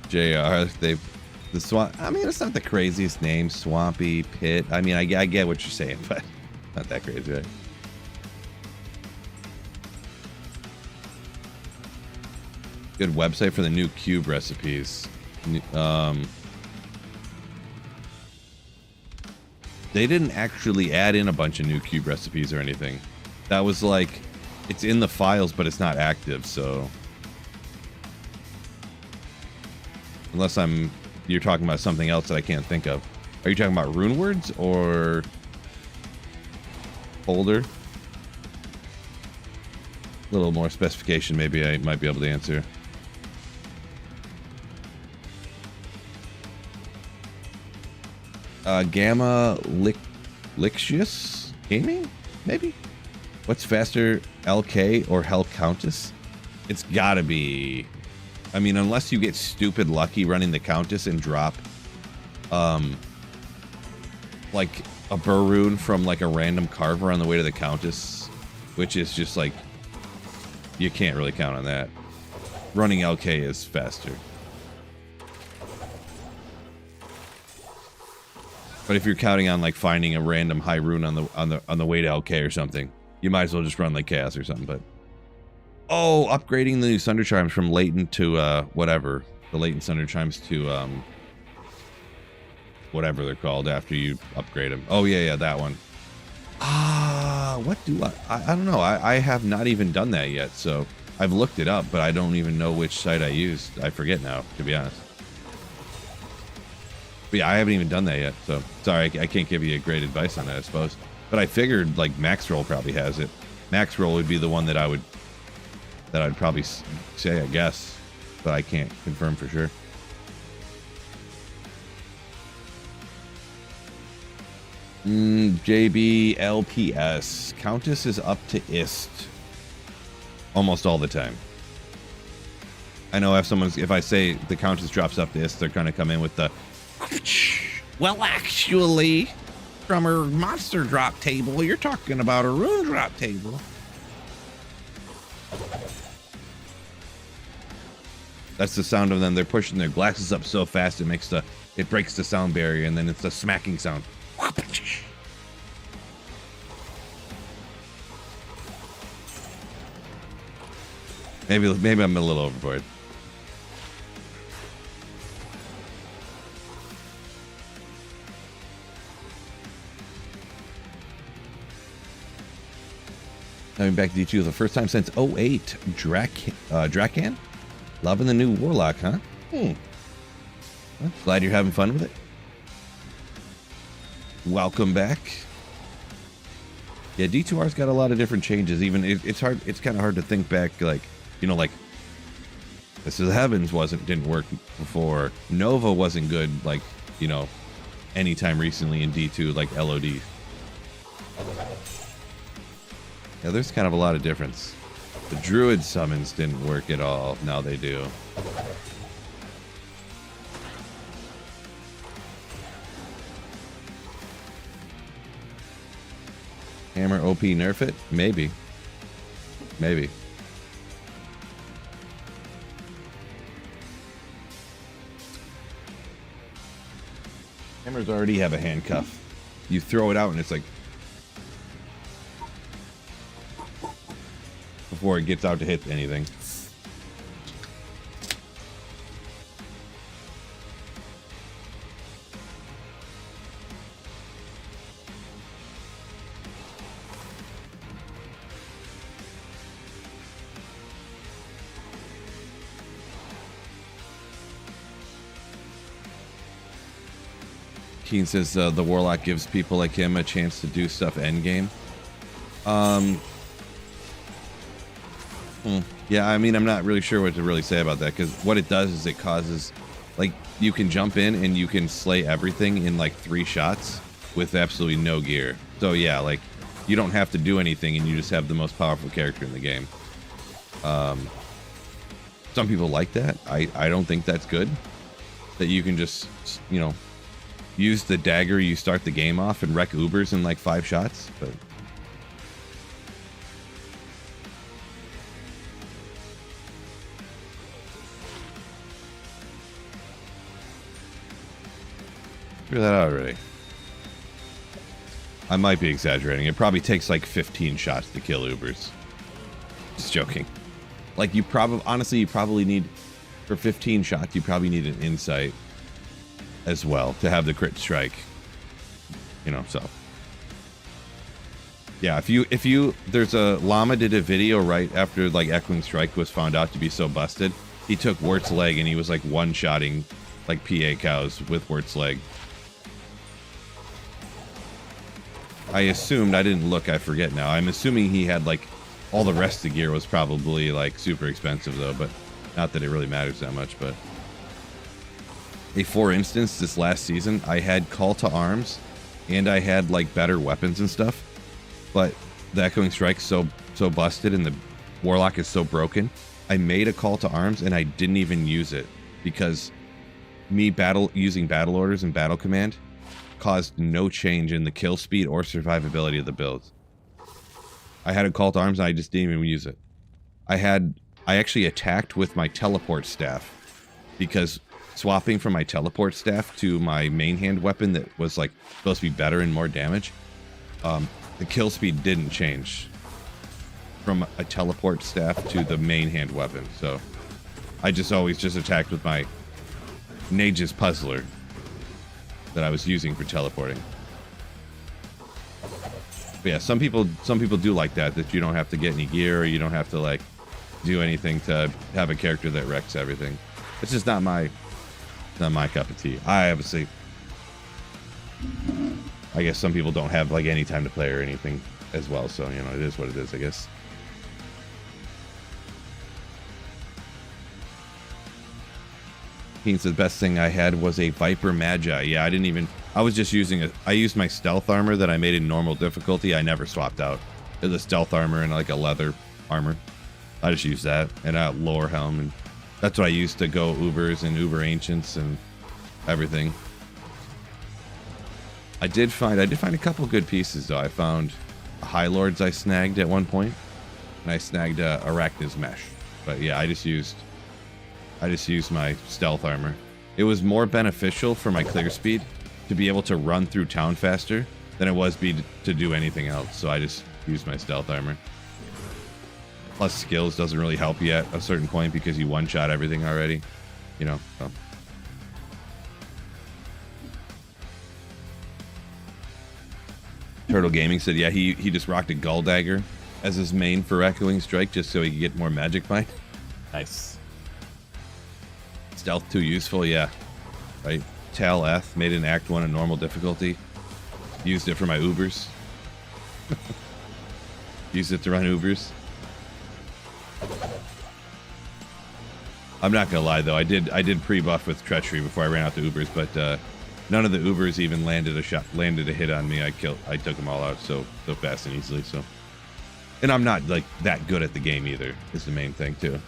JR, the swamp. I mean, it's not the craziest name, Swampy Pit. I mean, I get what you're saying, but not that crazy, right? Good website for the new cube recipes. They didn't actually add in a bunch of new cube recipes or anything. That was like, it's in the files, but it's not active, so. Unless you're talking about something else that I can't think of. Are you talking about rune words or folder? A little more specification, maybe I might be able to answer. Gamma Lixius Gaming? Maybe? What's faster, LK or Hell Countess? It's gotta be... I mean, unless you get stupid lucky running the Countess and drop, like a burr rune from like a random carver on the way to the Countess, which is just like, you can't really count on that. Running LK is faster. But if you're counting on like finding a random high rune on the way to LK or something, you might as well just run like Chaos or something. But oh, upgrading the new Sunder Chimes from latent to whatever. The latent Sunder Chimes to whatever they're called after you upgrade them. Oh yeah, that one. What do I don't know. I have not even done that yet, so I've looked it up, but I don't even know which site I used. I forget now, to be honest. But yeah, I haven't even done that yet, so sorry, I can't give you great advice on that, I suppose. But I figured like Maxroll probably has it. Maxroll would be the one that I'd probably say, I guess, but I can't confirm for sure. JBLPS. Countess is up to ist almost all the time. I know if I say the Countess drops up to ist, they're gonna come in with the, well, actually, from her monster drop table, you're talking about a rune drop table. That's the sound of them. They're pushing their glasses up so fast it breaks the sound barrier, and then it's the smacking sound. Maybe I'm a little overboard. Coming back to D2 the first time since 08. Drakan? Loving the new Warlock, huh? Well, glad you're having fun with it. Welcome back. Yeah, D2R's got a lot of different changes. Even it's kind of hard to think back, like, you know, like This is Heavens didn't work before. Nova wasn't good, like, you know, anytime recently in D2, like LOD. Yeah, there's kind of a lot of difference. The Druid summons didn't work at all. Now they do. Hammer OP nerf it? Maybe. Maybe. Hammers already have a handcuff. You throw it out and it's like... before it gets out to hit anything. Keen says the Warlock gives people like him a chance to do stuff endgame. Yeah, I mean, I'm not really sure what to really say about that, because what it does is it causes, like, you can jump in and you can slay everything in like 3 shots with absolutely no gear. So yeah, like, you don't have to do anything and you just have the most powerful character in the game. Some people like that. I don't think that's good. That you can just, you know, use the dagger, you start the game off and wreck Ubers in like 5 shots, but... figure that out already. I might be exaggerating. It probably takes like 15 shots to kill Ubers. Just joking. Like, you probably, honestly, you probably need, for 15 shots, you probably need an insight as well to have the crit strike. You know, so. Yeah, if you, there's a, Llama did a video right after, like, Echoing Strike was found out to be so busted. He took Wirt's leg and he was, like, one-shotting, like, PA cows with Wirt's leg. I assumed, I didn't look, I forget now. I'm assuming he had, like, all the rest of the gear was probably, like, super expensive, though, but not that it really matters that much, but... Hey, for instance, this last season, I had Call to Arms, and I had, like, better weapons and stuff, but the Echoing Strike's so busted and the Warlock is so broken, I made a Call to Arms and I didn't even use it, because me using battle orders and battle command caused no change in the kill speed or survivability of the builds. I had a Call to Arms and I just didn't even use it. I actually attacked with my teleport staff, because swapping from my teleport staff to my main hand weapon that was like supposed to be better and more damage, the kill speed didn't change from a teleport staff to the main hand weapon. So I just always just attacked with my Nage's Puzzler that I was using for teleporting. But yeah, some people do like that you don't have to get any gear, or you don't have to, like, do anything to have a character that wrecks everything. It's just not my cup of tea. I guess some people don't have like any time to play or anything as well, so you know, it is what it is, I guess. Keen said the best thing I had was a Viper Magi. Yeah, I was just using I used my stealth armor that I made in normal difficulty. I never swapped out. It was a stealth armor and like a leather armor. I just used that and a lower helm, and that's what I used to go Ubers and Uber Ancients and everything. I did find a couple good pieces though. I found High Lords I snagged at one point, and I snagged Arachne's Mesh. But yeah, I just used my stealth armor. It was more beneficial for my clear speed to be able to run through town faster than it was to do anything else. So I just used my stealth armor. Plus skills doesn't really help you at a certain point because you one-shot everything already, you know. So. Turtle Gaming said, yeah, he just rocked a Gull Dagger as his main for Echoing Strike just so he could get more magic fight. Nice. Stealth 2 useful, yeah. Right. Tal F made an Act 1 in normal difficulty. Used it for my Ubers. Used it to run Ubers. I'm not gonna lie though, I did pre-buff with Treachery before I ran out the Ubers, but none of the Ubers even landed a hit on me. I took them all out so fast and easily. So, and I'm not like that good at the game either. Is the main thing too.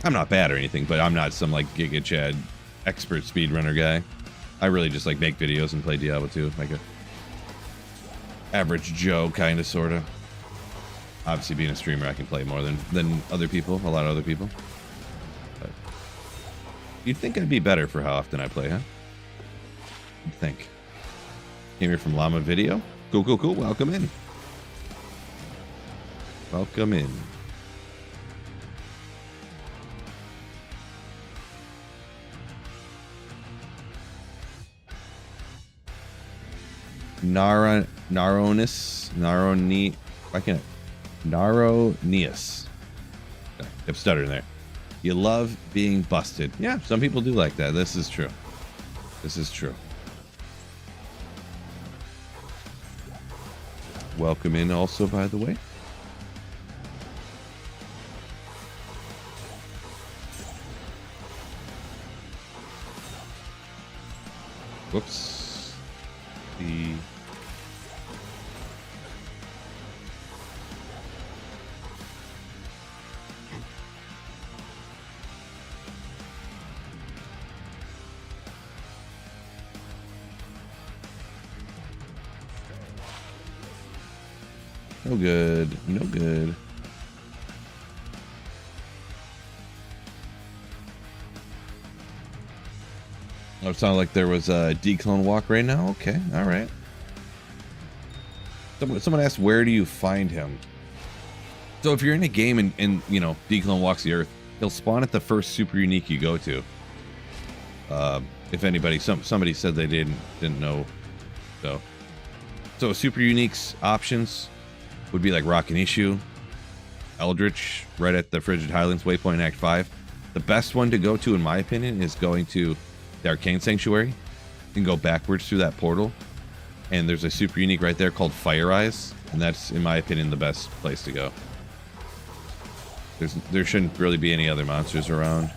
I'm not bad or anything, but I'm not some like Giga Chad expert speedrunner guy. I really just like make videos and play Diablo 2 like a average Joe kind of sorta. Obviously, being a streamer, I can play more than other people, a lot of other people. But you'd think I'd be better for how often I play, huh? You'd think. Came here from Llama Video. Cool. Welcome in. Welcome in. Naronius. I'm stuttering there. You love being busted. Yeah, some people do like that. This is true. Welcome in also, by the way. Whoops. No good. Oh, it sounded like there was a declone walk right now. Okay, all right. Someone asked, where do you find him? So if you're in a game and you know, declone walks the earth, he'll spawn at the first super unique you go to. If anybody, somebody said they didn't know. So super uniques options would be like Rock and Issue, Eldritch, right at the Frigid Highlands waypoint Act 5. The best one to go to, in my opinion, is going to the Arcane Sanctuary and go backwards through that portal. And there's a super unique right there called Fire Eyes, and that's, in my opinion, the best place to go. There shouldn't really be any other monsters around.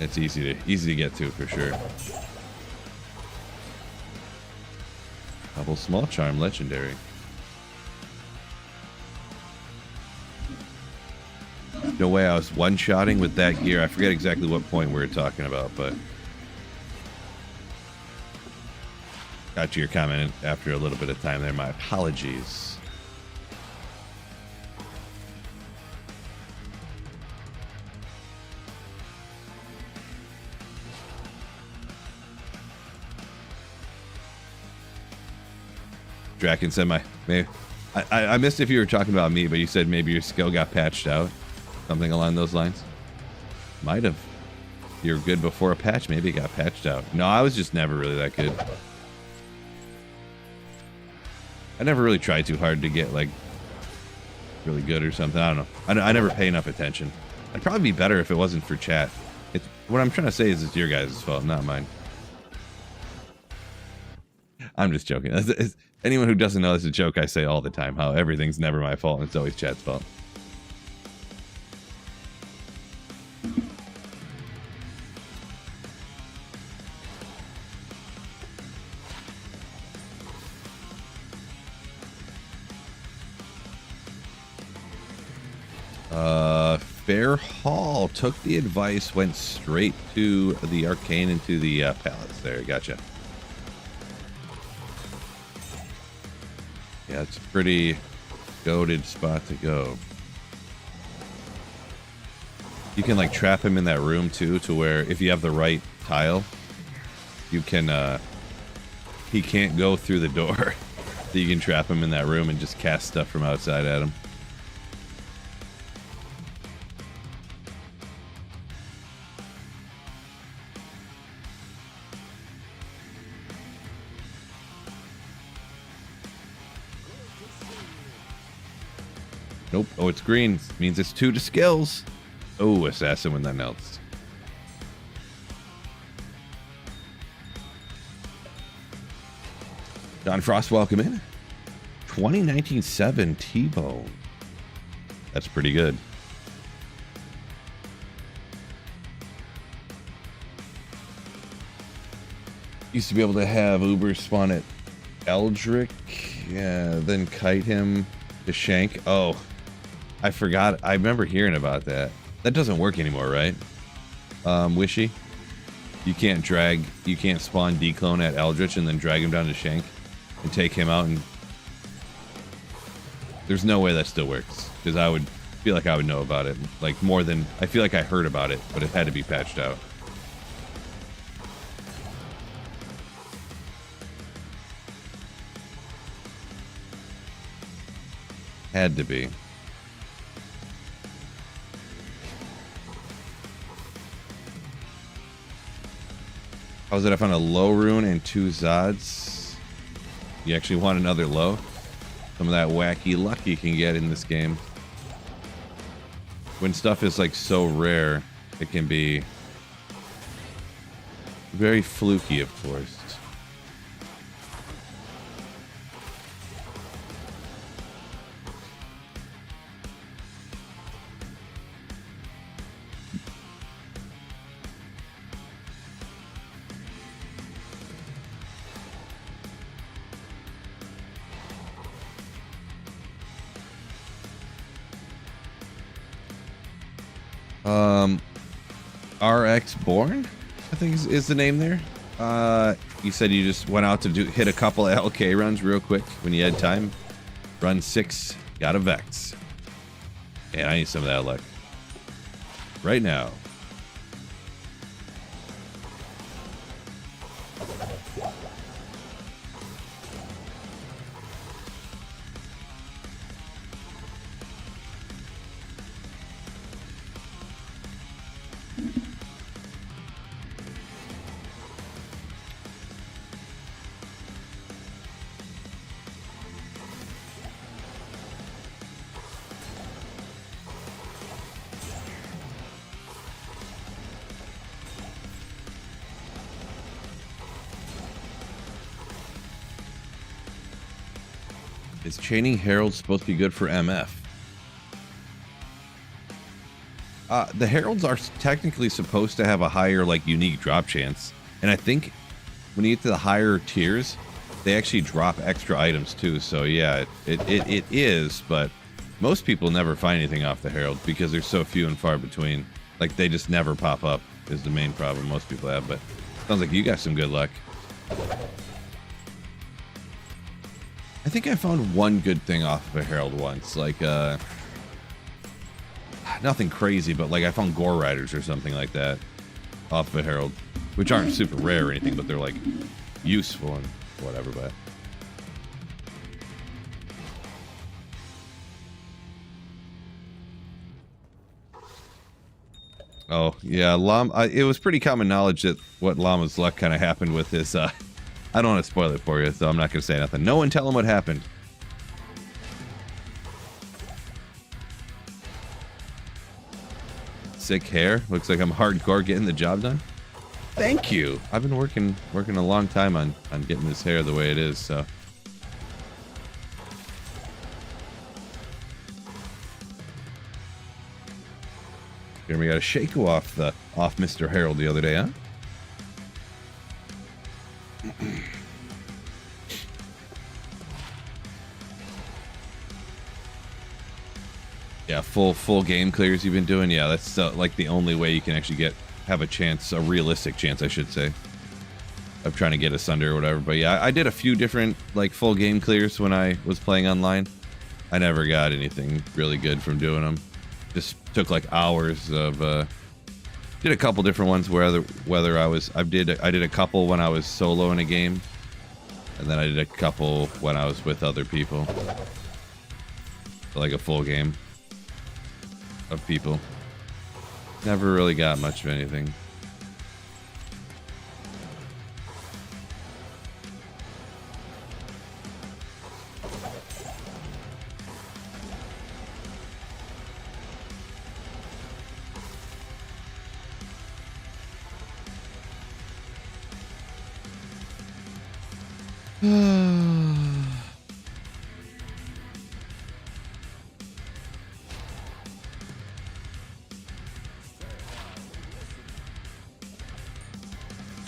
It's easy to get to for sure. Double Small Charm, legendary. No way I was one-shotting with that gear. I forget exactly what point we were talking about, but got to your comment after a little bit of time there. My apologies. Draken said I missed if you were talking about me, but you said maybe your skill got patched out. Something along those lines. Might have. You're good before a patch, maybe it got patched out. No, I was just never really that good. I never really tried too hard to get like really good or something. I don't know. I never pay enough attention. I'd probably be better if it wasn't for chat. It's what I'm trying to say is it's your guys' fault, not mine. I'm just joking. Anyone who doesn't know this is a joke I say all the time, how everything's never my fault and it's always chat's fault. Fair Hall took the advice, went straight to the arcane into the palace there. Gotcha. Yeah, it's a pretty goated spot to go. You can like trap him in that room too, to where if you have the right tile, you can he can't go through the door. So you can trap him in that room and just cast stuff from outside at him. Nope. Oh, it's green. Means it's 2 to skills. Oh, assassin when that melts. John Frost, welcome in. 2019-7 T-Bone. That's pretty good. Used to be able to have Uber spawn at Eldrick. Yeah, then kite him to Shank. Oh, I forgot. I remember hearing about that. That doesn't work anymore, right? Wishy? You can't spawn Declone at Eldritch and then drag him down to Shank and take him out, and there's no way that still works, because I would feel like I would know about it, like more than, I feel like I heard about it, but it had to be patched out. Had to be. How's it? I found a low rune and 2 Zods. You actually want another low? Some of that wacky luck you can get in this game. When stuff is like so rare, it can be very fluky, of course. RX Born, I think is the name there. You said you just went out to hit a couple of LK runs real quick when you had time. Run 6, got a Vex. And I need some of that luck right now. Is chaining Herald supposed to be good for MF? The Heralds are technically supposed to have a higher, like, unique drop chance. And I think when you get to the higher tiers, they actually drop extra items too. So yeah, it is, but most people never find anything off the Herald because they're so few and far between. Like, they just never pop up is the main problem most people have, but sounds like you got some good luck. I think I found one good thing off of a Herald once, like, nothing crazy, but like I found Gore Riders or something like that off of a Herald, which aren't super rare or anything, but they're like useful and whatever, but. Oh, yeah, it was pretty common knowledge that what Llama's luck kind of happened with his, I don't want to spoil it for you, so I'm not going to say nothing. No one tell him what happened. Sick hair. Looks like I'm hardcore getting the job done. Thank you. I've been working a long time on getting this hair the way it is, so. Here we got a Shaco off Mr. Harold the other day, huh? Yeah, full game clears you've been doing. Yeah, that's like the only way you can actually have a chance, a realistic chance, I should say, of trying to get asunder or whatever. But yeah, I did a few different like full game clears when I was playing online. I never got anything really good from doing them. Just took like hours of. Did a couple different ones whether I did a couple when I was solo in a game, and then I did a couple when I was with other people. So like a full game of people. Never really got much of anything.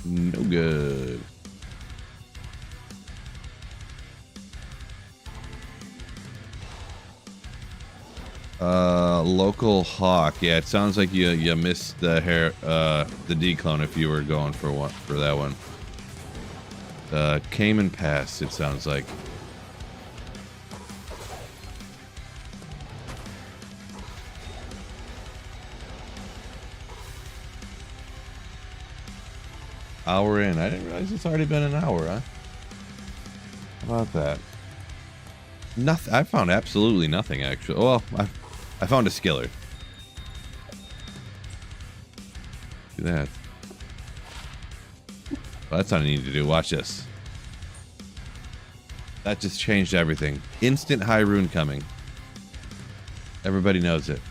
No good. Local hawk. Yeah, it sounds like you missed the declone if you were going for that one. Cayman Pass, it sounds like. Hour in. I didn't realize it's already been an hour, huh? How about that? Nothing. I found absolutely nothing, actually. Well, I found a skiller. Do that. Well, that's not neat to do. Watch this. That just changed everything. Instant high rune coming. Everybody knows it.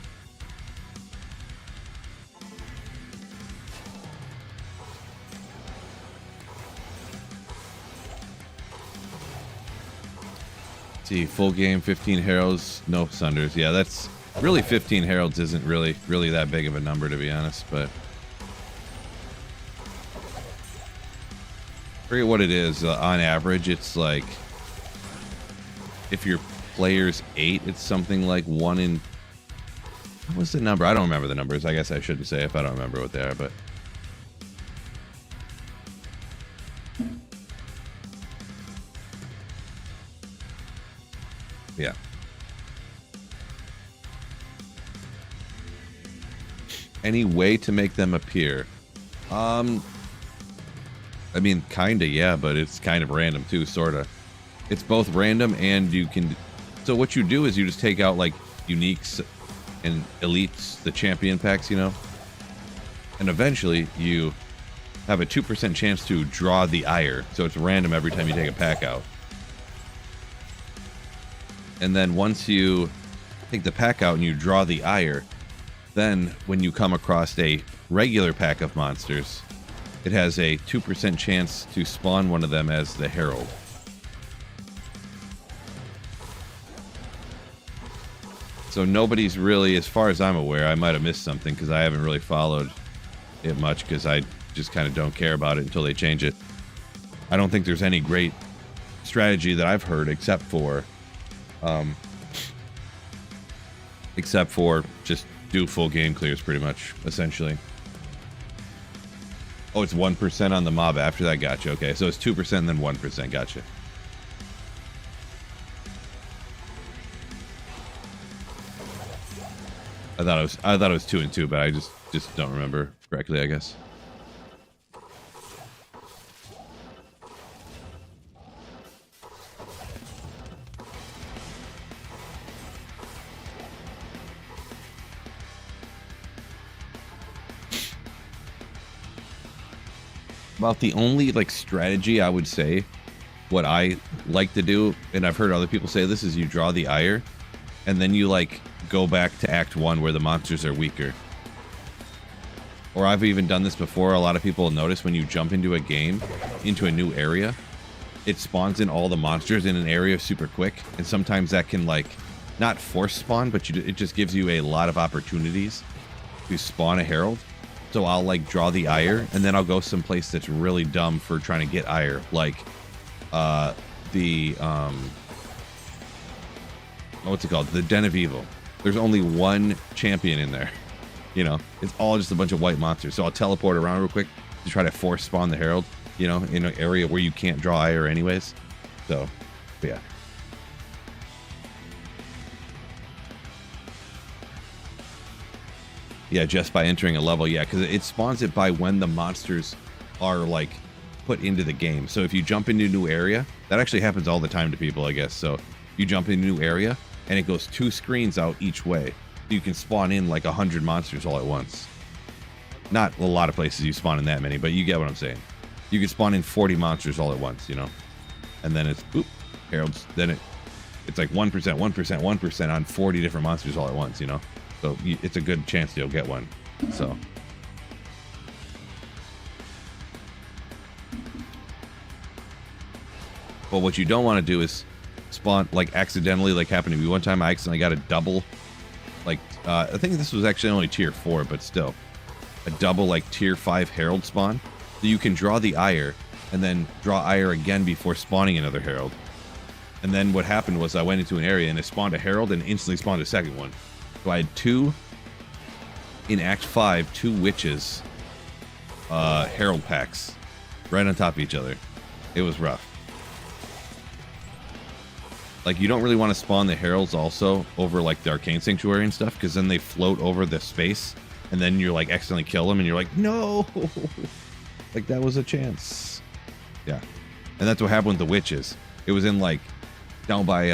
See, full game, 15 heralds, no sunders. Yeah, that's really 15 heralds isn't really that big of a number, to be honest, but I forget what it is. On average, it's like if your player's 8, it's something like 1 in. What was the number? I don't remember the numbers. I guess I shouldn't say if I don't remember what they are, but. Yeah. Any way to make them appear? I mean, kinda, yeah, but it's kind of random too, sorta. It's both random and you can. So what you do is you just take out like uniques and elites, the champion packs, you know, and eventually you have a 2% chance to draw the ire. So it's random every time you take a pack out. And then once you take the pack out and you draw the ire, then when you come across a regular pack of monsters, it has a 2% chance to spawn one of them as the herald. So nobody's really, as far as I'm aware, I might have missed something because I haven't really followed it much because I just kind of don't care about it until they change it. I don't think there's any great strategy that I've heard except for just do full game clears pretty much, essentially. Oh, it's 1% on the mob after that. Gotcha. Okay, so it's 2% and then 1%. Gotcha. I thought it was 2 and 2, but I just don't remember correctly, I guess. About the only like strategy I would say, what I like to do, and I've heard other people say this, is you draw the ire, and then you like go back to Act 1 where the monsters are weaker. or I've even done this before, a lot of people will notice when you jump into a game, into a new area, it spawns in all the monsters in an area super quick, and sometimes that can, like, not force spawn, but it just gives you a lot of opportunities to spawn a herald. So I'll, like, draw the ire, and then I'll go someplace that's really dumb for trying to get ire, like, what's it called? The Den of Evil. There's only one champion in there. You know, it's all just a bunch of white monsters. So I'll teleport around real quick to try to force spawn the herald, you know, in an area where you can't draw ire anyways. So, yeah. Yeah, just by entering a level, yeah, because it spawns it by when the monsters are, like, put into the game. So if you jump into a new area, that actually happens all the time to people, I guess. So you jump into a new area, and it goes 2 screens out each way. You can spawn in, like, 100 monsters all at once. Not a lot of places you spawn in that many, but you get what I'm saying. You can spawn in 40 monsters all at once, you know? And then it's, oop, heralds. Then it's like 1%, 1%, 1% on 40 different monsters all at once, you know? So it's a good chance you'll get one. So. But what you don't want to do is spawn, like, accidentally, like happened to me one time. I accidentally got a double, like, I think this was actually only tier 4, but still. A double, like, tier 5 herald spawn. So you can draw the ire, and then draw ire again before spawning another herald. And then what happened was I went into an area, and it spawned a herald, and instantly spawned a second one. So I had 2, in Act 5, 2 witches, herald packs, right on top of each other. It was rough. Like, you don't really want to spawn the heralds also over, like, the Arcane Sanctuary and stuff, because then they float over the space, and then you're, like, accidentally kill them, and you're like, no! Like, that was a chance. Yeah. And that's what happened with the witches. It was in, like, down by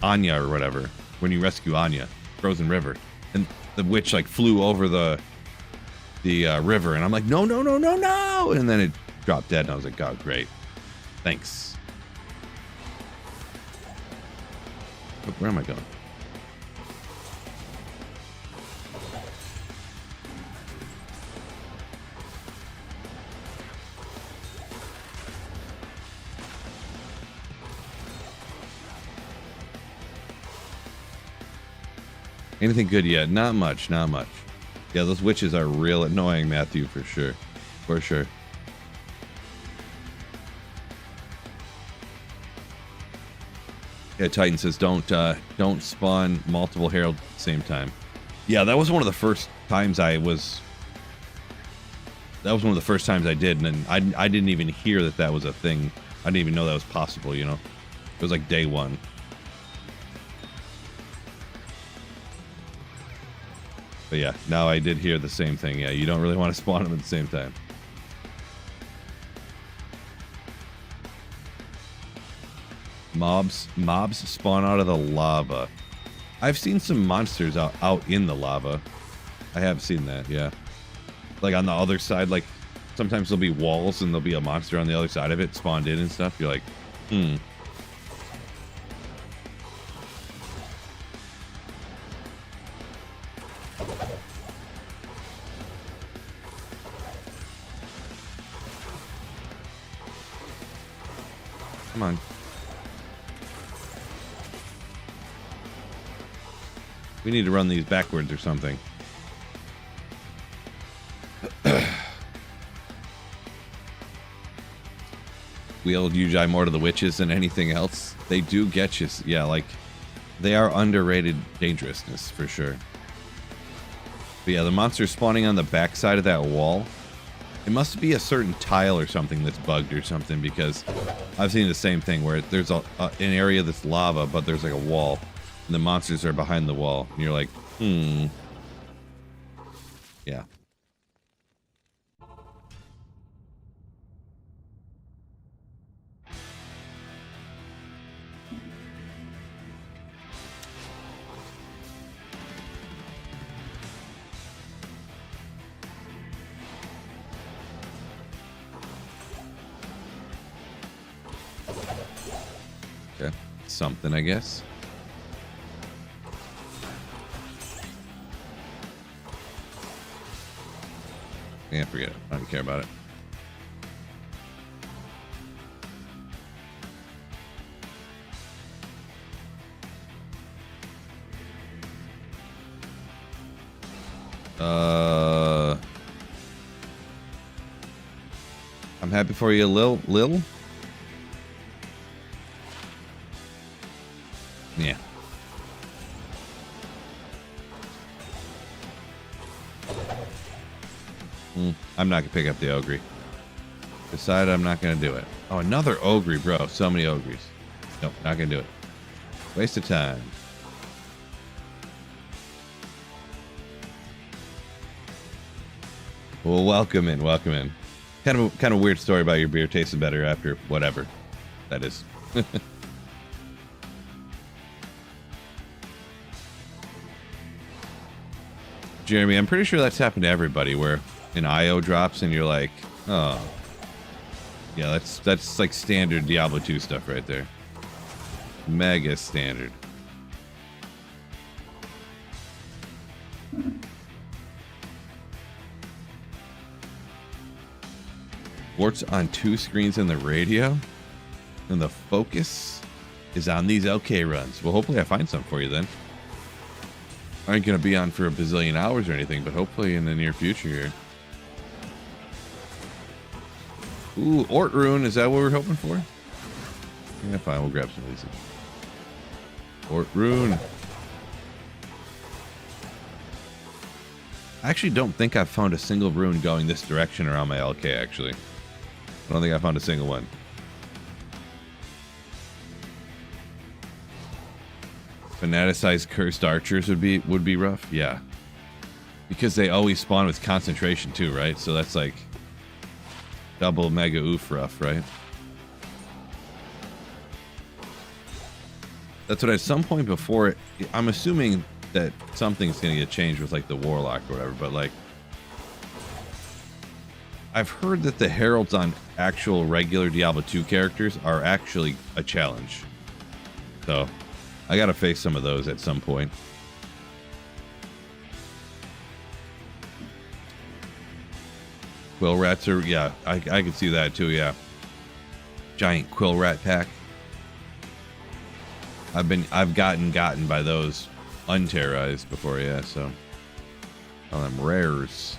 Anya or whatever, when you rescue Anya. Frozen River, and the witch, like, flew over the river, and I'm like, no, no, no, no, no, and then it dropped dead, and I was like, God, great, thanks. Oh, where am I going? Anything good yet? Not much, not much. Yeah, those witches are real annoying, Matthew, for sure. For sure. Yeah, Titan says don't spawn multiple heralds at the same time. Yeah, that was one of the first times I did, and I didn't even hear that was a thing. I didn't even know that was possible, you know? It was like day 1. But yeah, now I did hear the same thing. Yeah, you don't really want to spawn them at the same time. Mobs spawn out of the lava. I've seen some monsters out in the lava. I have seen that, yeah. Like on the other side, like sometimes there'll be walls and there'll be a monster on the other side of it spawned in and stuff. You're like, Come on. We need to run these backwards or something. Wield Ujai more to the witches than anything else. They do get you. Yeah, like, they are underrated dangerousness for sure. But yeah, the monster spawning on the backside of that wall. It must be a certain tile or something that's bugged or something, because I've seen the same thing where there's an area that's lava, but there's like a wall, and the monsters are behind the wall, and you're like, yeah. Okay, something, I guess. Yeah, forget it. I don't care about it. I'm happy for you, Lil. Yeah. I'm not gonna pick up the Ogre. Decided I'm not gonna do it. Oh, another Ogre, bro. So many Ogres. Nope, not gonna do it. Waste of time. Well, welcome in, welcome in. Kind of weird story about your beer tasting better after whatever that is. Jeremy, I'm pretty sure that's happened to everybody where an IO drops and you're like, oh. Yeah, that's like standard Diablo 2 stuff right there. Mega standard. Wart's on 2 screens in the radio, and the focus is on these LK runs. Well, hopefully I find some for you then. I ain't gonna be on for a bazillion hours or anything, but hopefully in the near future here. Ooh, Ort Rune, is that what we're hoping for? Yeah, fine, we'll grab some of these. Ort Rune. I actually don't think I've found a single rune going this direction around my LK, actually. I don't think I found a single one. Fanaticized cursed archers would be rough, yeah. Because they always spawn with concentration too, right? So that's like double mega oof rough, right? That's what at some point before, I'm assuming that something's gonna get changed with like the warlock or whatever, but like I've heard that the heralds on actual regular Diablo 2 characters are actually a challenge. So I gotta face some of those at some point. Quill rats are, yeah, I can see that too, yeah. Giant quill rat pack. I've gotten by those unterrorized before, yeah, so. All them rares.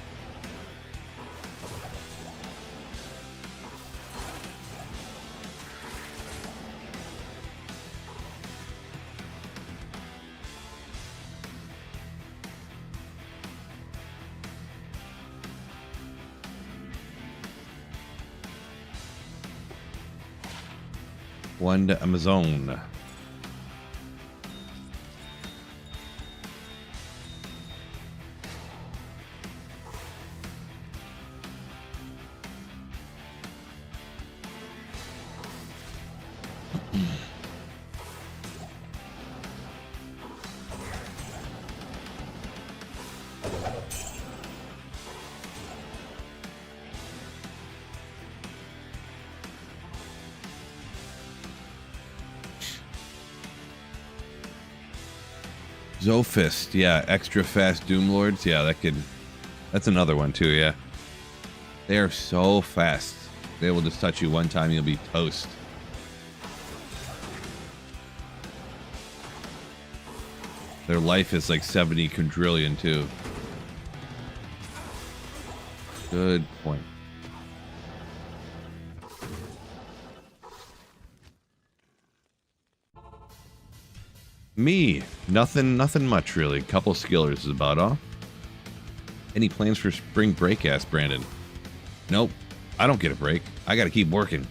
One to Amazon. Zophist, yeah, extra fast Doom Lords, yeah, that's another one too, yeah. They are so fast. They will just touch you one time, you'll be toast. Their life is like 70 quadrillion too. Good point. Me, nothing much really. Couple skillers is about all. Any plans for spring break? Asked Brandon. Nope, I don't get a break. I gotta keep working.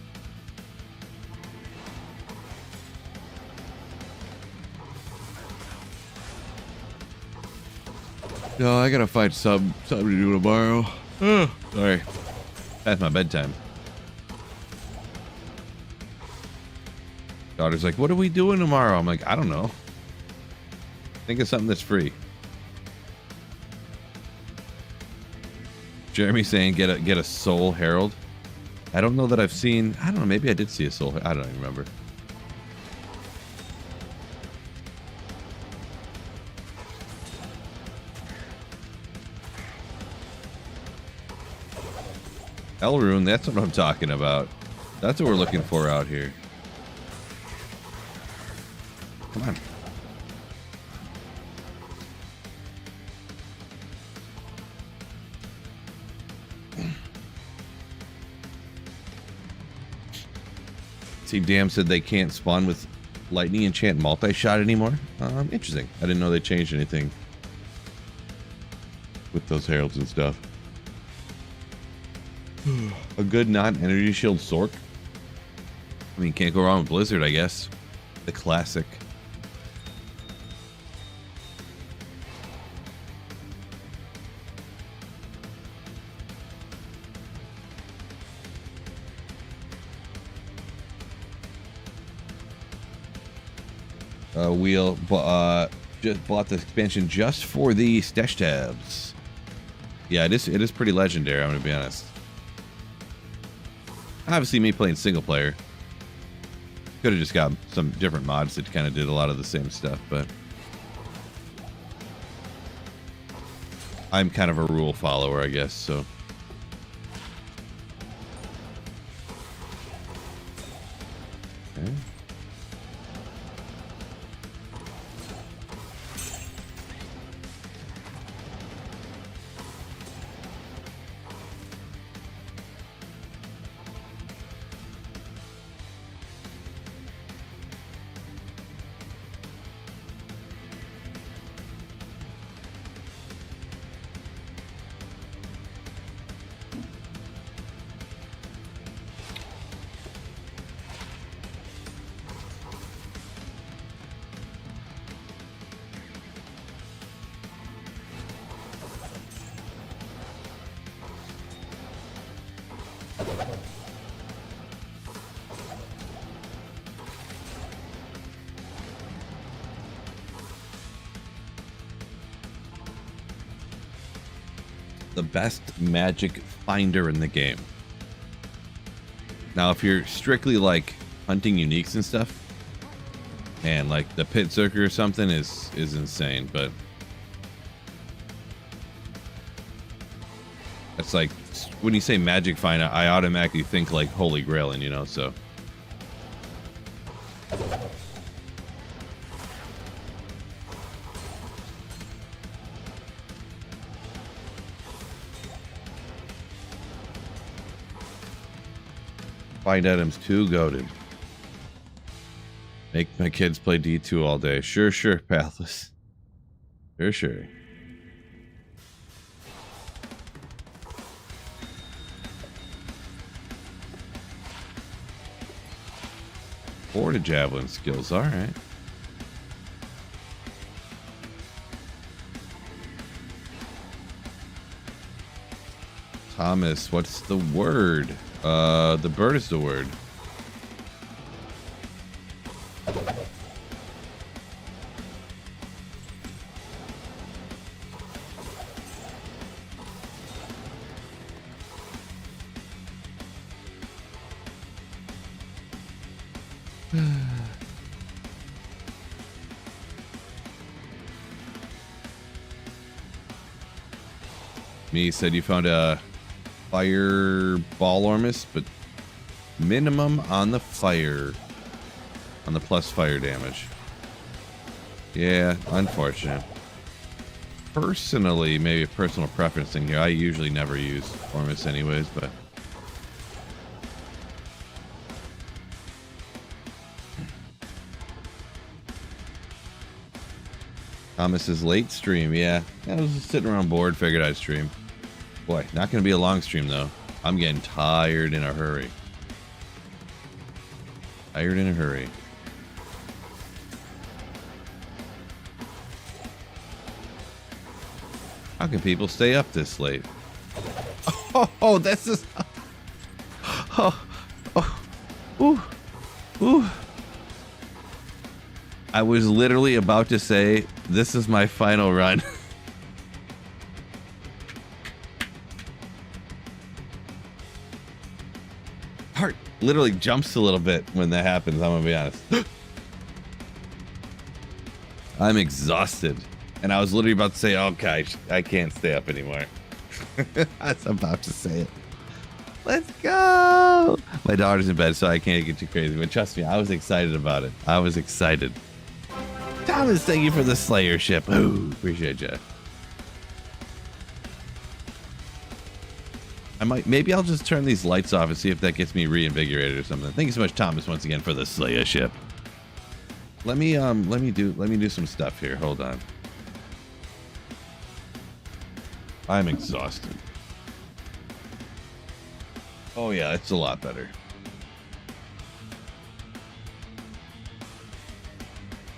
No, I gotta find something to do tomorrow. Sorry, that's my bedtime. Daughter's like, what are we doing tomorrow? I'm like, I don't know. Think of something that's free. Jeremy saying get a soul herald. I don't know that I've seen. I don't know. Maybe I did see a soul. I don't even remember. Elrune, that's what I'm talking about. That's what we're looking for out here. Come on. See, Dam said they can't spawn with lightning enchant multi-shot anymore. Interesting. I didn't know they changed anything with those heralds and stuff. A good non-energy shield Sork. I mean, can't go wrong with Blizzard, I guess. The classic. Wheel just bought the expansion just for the stash tabs. Yeah, it is pretty legendary, I'm gonna be honest. Obviously, me playing single player. Could have just got some different mods that kind of did a lot of the same stuff, but I'm kind of a rule follower, I guess, so. Okay. The best magic finder in the game. Now, if you're strictly like hunting uniques and stuff, and like the pit circuit or something is insane, but it's like when you say magic finder, I automatically think like Holy Grail, and you know, so. Find items too goated. Make my kids play D2 all day. Sure, Pathless. Sure. Four to javelin skills, alright. Thomas, what's the word? The bird is the word. Me said you found a fireball ormus, but minimum on the fire, on the plus fire damage. Yeah, unfortunate. Personally, maybe a personal preference thing here. I usually never use ormus anyways, but Thomas's late stream. Yeah, I was just sitting around bored, figured I'd stream. Boy, not gonna be a long stream though. I'm getting tired in a hurry. Tired in a hurry. How can people stay up this late? Oh, this is. Ooh. I was literally about to say, this is my final run. Heart literally jumps a little bit when that happens, I'm gonna be honest. I'm exhausted. And I was literally about to say, okay, I can't stay up anymore. I was about to say it. Let's go. My daughter's in bed, so I can't get too crazy. But trust me, I was excited about it. I was excited. Thomas, thank you for the Slayer ship. Ooh, appreciate you. Maybe I'll just turn these lights off and see if that gets me reinvigorated or something. Thank you so much, Thomas, once again for the Slayer ship. Let me do some stuff here. Hold on. I'm exhausted. Oh yeah, it's a lot better.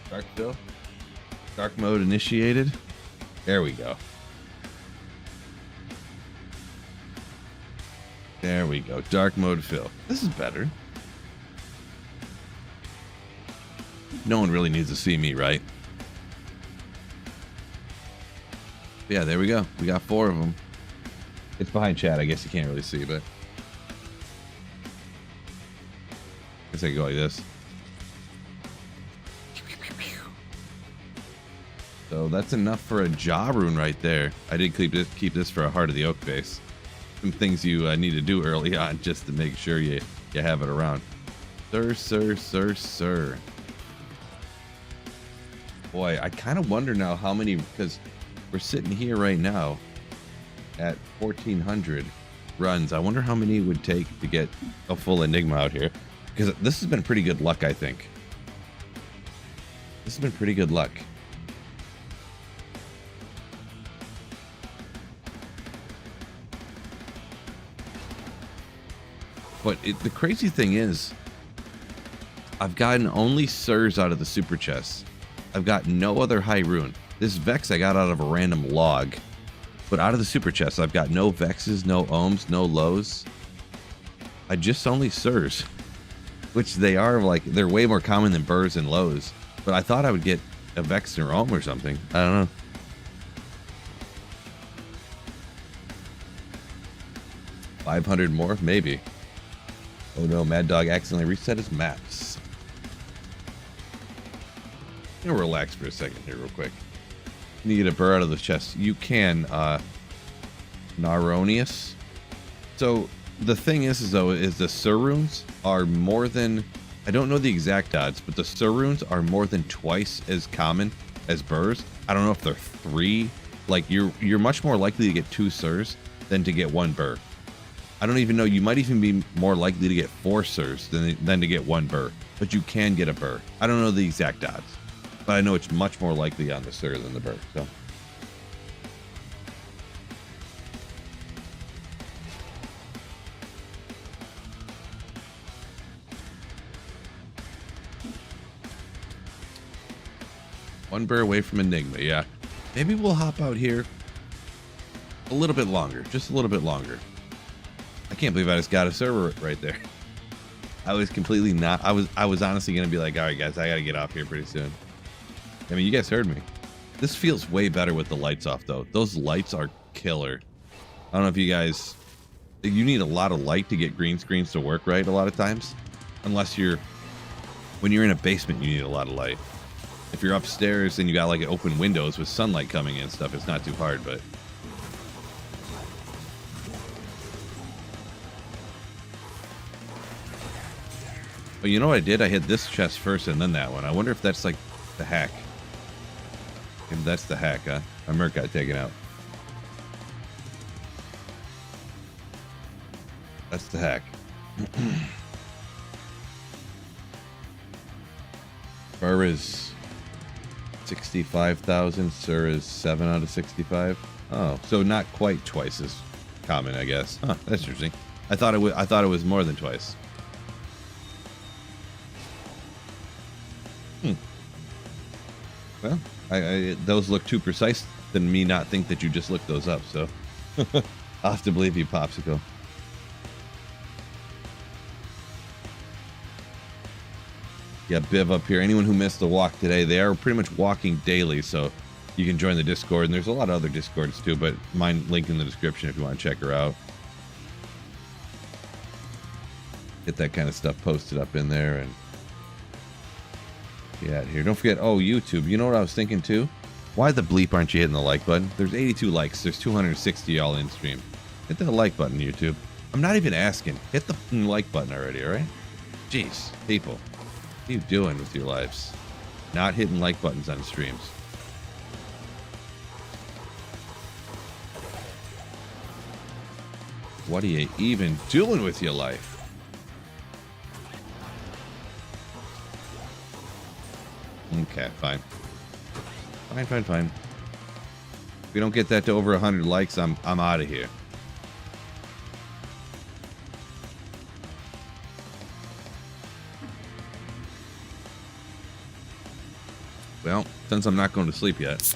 Dark fill. Dark mode initiated. There we go. There we go. Dark mode fill. This is better. No one really needs to see me, right? Yeah, there we go. We got 4 of them. It's behind chat. I guess you can't really see, but I guess I can go like this. So that's enough for a jaw rune right there. I did keep this for a Heart of the Oak base. Some things you need to do early on just to make sure you have it around. Sir. Boy, I kind of wonder now how many, because we're sitting here right now at 1,400 runs. I wonder how many it would take to get a full Enigma out here. Because this has been pretty good luck, I think. This has been pretty good luck. But the crazy thing is, I've gotten only Sirs out of the super chests. I've got no other high rune. This Vex I got out of a random log. But out of the super chests, I've got no Vexes, no Ohms, no lows. I just only Sirs. Which they are like, they're way more common than burrs and lows. But I thought I would get a Vex or Ohm or something. I don't know. $500 more? Maybe. Oh no, Mad Dog accidentally reset his maps. I'm gonna relax for a second here real quick. You need to get a burr out of the chest. You can, Naronius. So the thing is though, is the Sur runes are more than, I don't know the exact odds, but the Sur runes are more than twice as common as burrs. I don't know if they're 3. Like you're much more likely to get 2 Sirs than to get 1 burr. I don't even know. You might even be more likely to get 4 Sirs than to get 1 burr. But you can get a burr. I don't know the exact odds. But I know it's much more likely on the Sir than the burr. So. One burr away from Enigma, yeah. Maybe we'll hop out here a little bit longer. Just a little bit longer. I can't believe I just got a server right there. I was completely not. I was honestly gonna be like, all right, guys, I gotta get off here pretty soon. I mean, you guys heard me. This feels way better with the lights off, though. Those lights are killer. I don't know if you guys. You need a lot of light to get green screens to work right. A lot of times, unless when you're in a basement, you need a lot of light. If you're upstairs and you got like open windows with sunlight coming in and stuff, it's not too hard, but. But you know what I did? I hit this chest first and then that one. I wonder if that's like the hack. If that's the hack, huh? My Merc got taken out. That's the hack. Burr is 65,000. Sir is 7 out of 65. Oh, so not quite twice as common, I guess. Huh, that's interesting. I thought it was more than twice. Well, those look too precise than me not think that you just looked those up, so I'll have to believe you, Popsicle. Yeah, Biv up here. Anyone who missed the walk today, they are pretty much walking daily, so you can join the Discord, and there's a lot of other Discords too, but mine link in the description if you want to check her out. Get that kind of stuff posted up in there, and yeah, here. Don't forget, oh, YouTube. You know what I was thinking too? Why the bleep aren't you hitting the like button? There's 82 likes. There's 260 y'all in stream. Hit that like button, YouTube. I'm not even asking. Hit the like button already, all right? Jeez, people. What are you doing with your lives? Not hitting like buttons on streams. What are you even doing with your life? Okay, fine. Fine. If we don't get that to over 100 likes, I'm out of here. Well, since I'm not going to sleep yet.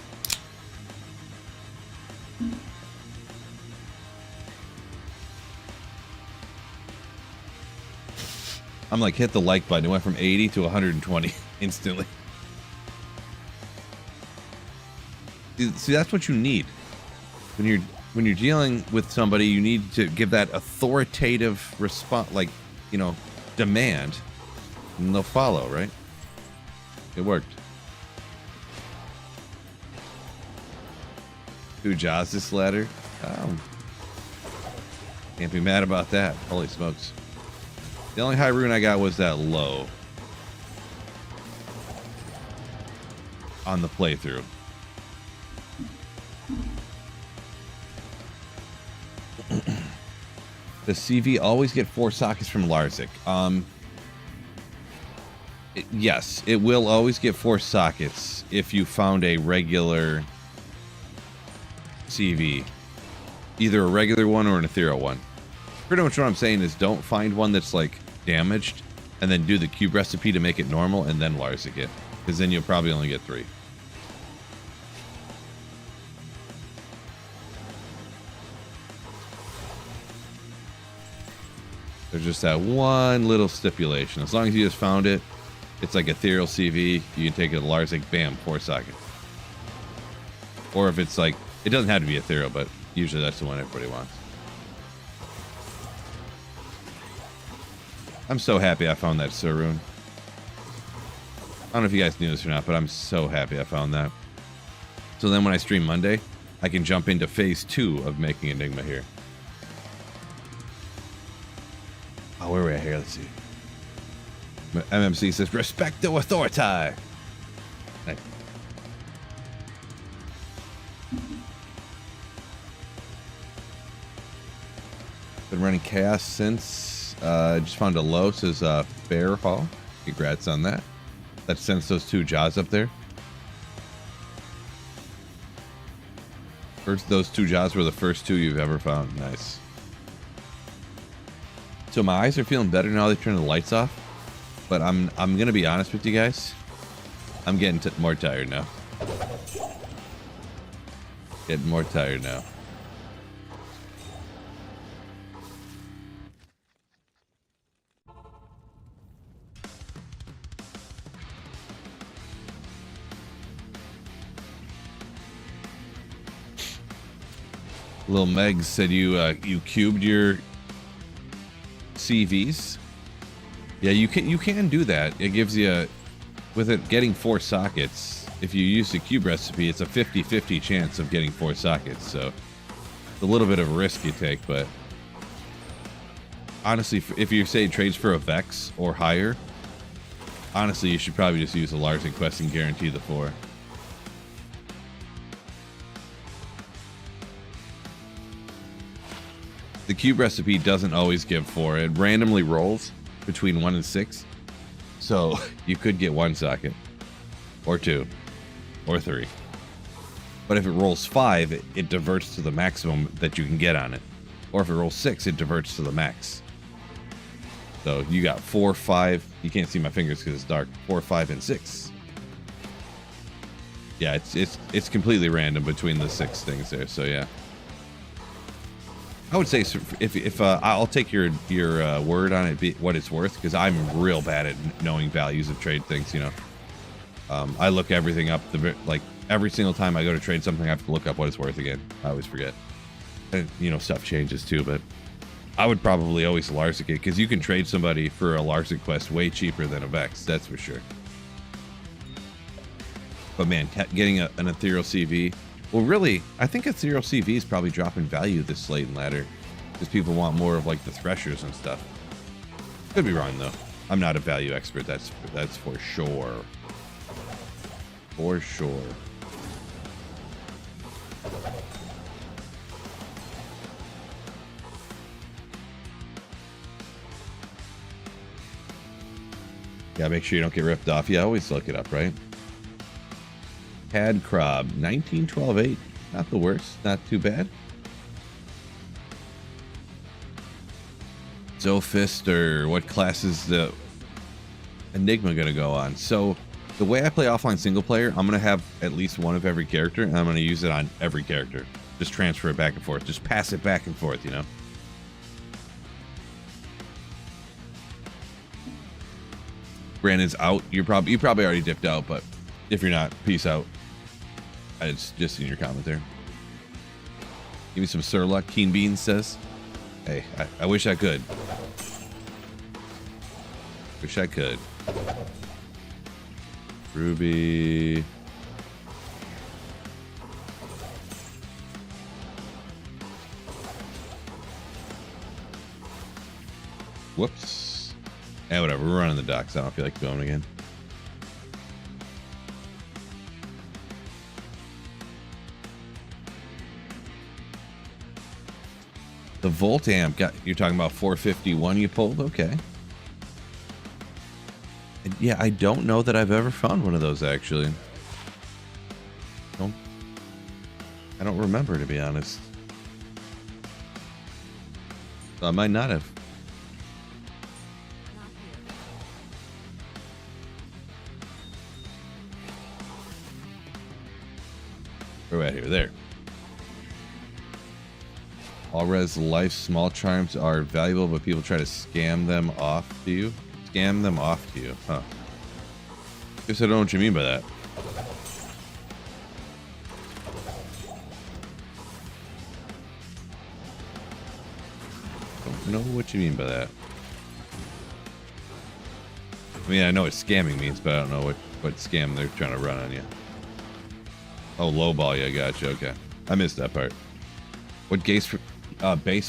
I'm like, hit the like button. It went from 80 to 120 instantly. See, that's what you need. When you're dealing with somebody, you need to give that authoritative response, like, you know, demand, and they'll follow, right? It worked. 2 jaws this ladder. Oh. Can't be mad about that. Holy smokes. The only high rune I got was that low on the playthrough. The CV always get 4 sockets from Larzik. Yes, it will always get 4 sockets if you found a regular CV. Either a regular one or an ethereal one. Pretty much what I'm saying is don't find one that's like damaged and then do the cube recipe to make it normal and then Larzik it. Because then you'll probably only get 3. There's just that one little stipulation. As long as you just found it, it's like ethereal CV, you can take it to Larzik, bam, 4 sockets. Or if it's like, it doesn't have to be ethereal, but usually that's the one everybody wants. I'm so happy I found that Sarun. I don't know if you guys knew this or not, but I'm so happy I found that. So then when I stream Monday, I can jump into phase 2 of making Enigma here. Oh, where are we at here? Let's see. MMC says, respect the authority. Nice. Been running chaos since. Just found a low, says Bear Hall. Congrats on that. That sends those 2 jaws up there. Those 2 jaws were the first 2 you've ever found. Nice. So my eyes are feeling better now they turn the lights off. But I'm gonna be honest with you guys. I'm getting more tired now. Getting more tired now. Lil Meg said you cubed your CVs. Yeah, you can do that. It gives you, with it getting 4 sockets, if you use the cube recipe, it's a 50-50 chance of getting 4 sockets. So it's a little bit of a risk you take, but honestly, if you say trades for a Vex or higher, honestly, you should probably just use a Larzik quest and guarantee the 4. The cube recipe doesn't always give 4. It randomly rolls between 1 and 6. So you could get 1 socket, or 2, or 3. But if it rolls 5, it diverts to the maximum that you can get on it. Or if it rolls 6, it diverts to the max. So you got 4, 5. You can't see my fingers because it's dark. 4, 5, and 6. Yeah, it's completely random between the 6 things there. So yeah. I would say if I'll take your word on it, what it's worth, because I'm real bad at knowing values of trade things. You know, I look everything up. Like every single time I go to trade something, I have to look up what it's worth again. I always forget, and you know stuff changes too. But I would probably always Larzik it because you can trade somebody for a Larzik quest way cheaper than a Vex. That's for sure. But man, getting an ethereal CV. Well, really, I think ethereal CV is probably dropping value this late in ladder. because people want more of like the threshers and stuff. Could be wrong though. I'm not a value expert. That's for sure. For sure. Yeah, make sure you don't get ripped off. Yeah, always look it up, right? Had Crob, 1912-8. Not the worst. Not too bad. Zophister, what class is the Enigma going to go on? So, the way I play offline single player, I'm going to have at least one of every character, and I'm going to use it on every character. Just transfer it back and forth. Just pass it back and forth, you know? Brandon's out. You probably already dipped out, but if you're not, peace out. It's just in your comment there. Give me some Surluck. Keen Beans says, hey, I wish I could. Wish I could. Ruby. Whoops. Yeah, whatever. We're running the docks. I don't feel like going again. The Volt amp got, you're talking about 451 you pulled? Okay. And yeah, I don't know that I've ever found one of those actually. I don't remember, to be honest. So I might not have. Where are we at here? There. All res life small charms are valuable, but people try to scam them off to you. Scam them off to you, huh? Guess I don't know what you mean by that. Don't know what you mean by that. I mean, I know what scamming means, but I don't know what scam they're trying to run on you. Oh, lowball you, gotcha. Okay, I missed that part. What base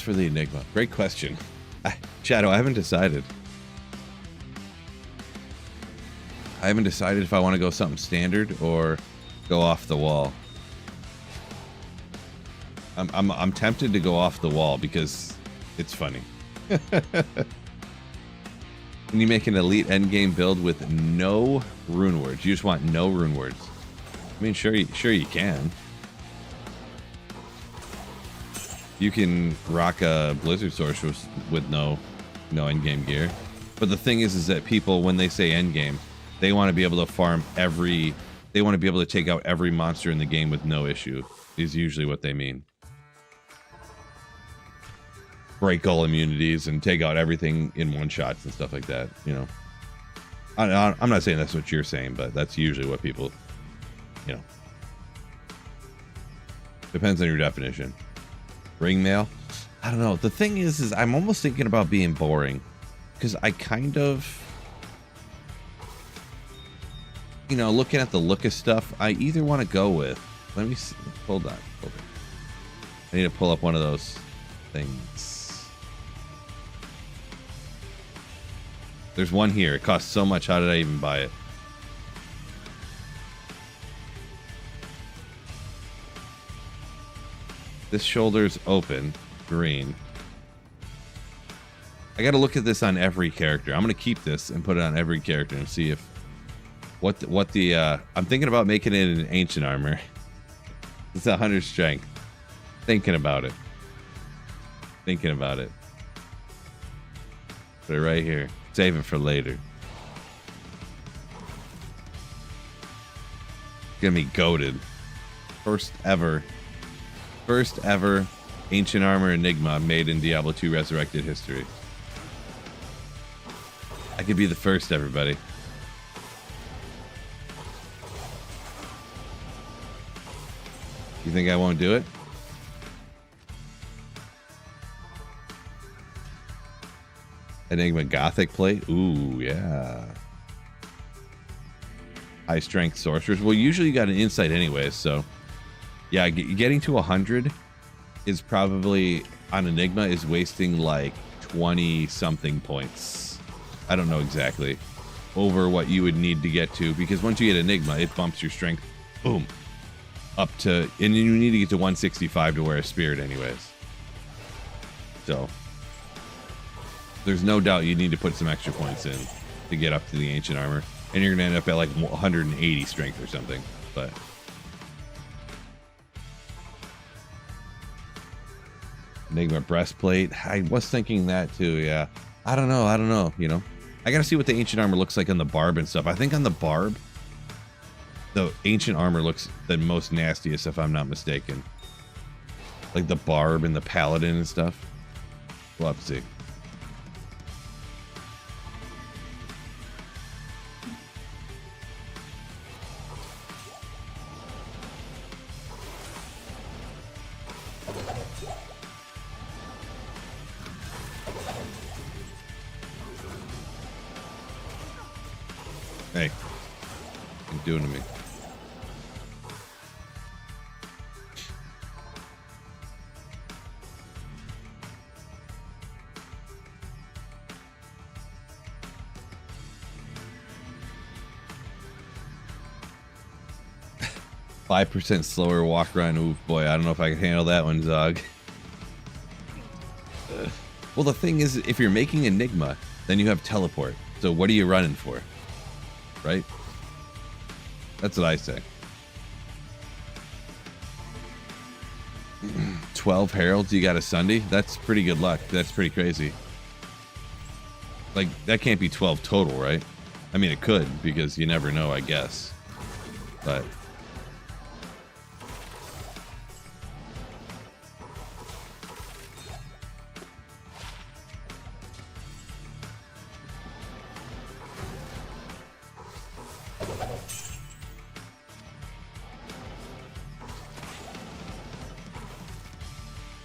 for the Enigma? Great question. Shadow, I haven't decided. I haven't decided if I want to go something standard or go off the wall. I'm tempted to go off the wall because it's funny. When you make an elite endgame build with no rune words, you just want no rune words. I mean, sure you can. You can rock a Blizzard Sorceress with no endgame gear. But the thing is that people, when they say endgame, they want to be able to farm every... They want to be able to take out every monster in the game with no issue, is usually what they mean. Break all immunities and take out everything in one shots and stuff like that, you know. I'm not saying that's what you're saying, but that's usually what people, you know. Depends on your definition. Ring mail? I don't know. The thing is I'm almost thinking about being boring. Because I kind of... You know, looking at the look of stuff, I either want to go with... Let me see. Hold on. I need to pull up one of those things. There's one here. It costs so much. How did I even buy it? This shoulder's open. Green. I gotta look at this on every character. I'm gonna keep this and put it on every character and see if what the I'm thinking about making it an ancient armor. It's 100 strength. Thinking about it. Thinking about it. Put it right here. Save it for later. Gonna be goated. First ever ancient armor Enigma made in Diablo 2 Resurrected history. I could be the first, everybody. You think I won't do it? Enigma Gothic plate? Ooh, yeah. High strength sorcerers. Well, usually you got an insight anyways, so... Yeah, getting to 100 is probably on Enigma is wasting like 20 something points. I don't know exactly over what you would need to get to, because once you get Enigma, it bumps your strength, boom, up to, and you need to get to 165 to wear a spirit anyways. So there's no doubt you need to put some extra points in to get up to the ancient armor, and you're gonna end up at like 180 strength or something. But Enigma breastplate, I was thinking that too. Yeah, I don't know, you know, I gotta see what the ancient armor looks like on the barb and stuff. I think on the barb the ancient armor looks the most nastiest, if I'm not mistaken, like the barb and the paladin and stuff. We'll have to see. Hey, what are you doing to me? 5% slower walk run. Ooh, boy, I don't know if I can handle that one, Zog. Well, the thing is, if you're making Enigma, then you have teleport. So what are you running for? Right? That's what I say. 12 heralds, you got a Sunday? That's pretty good luck. That's pretty crazy. Like, that can't be 12 total, right? I mean, it could, because you never know, I guess. But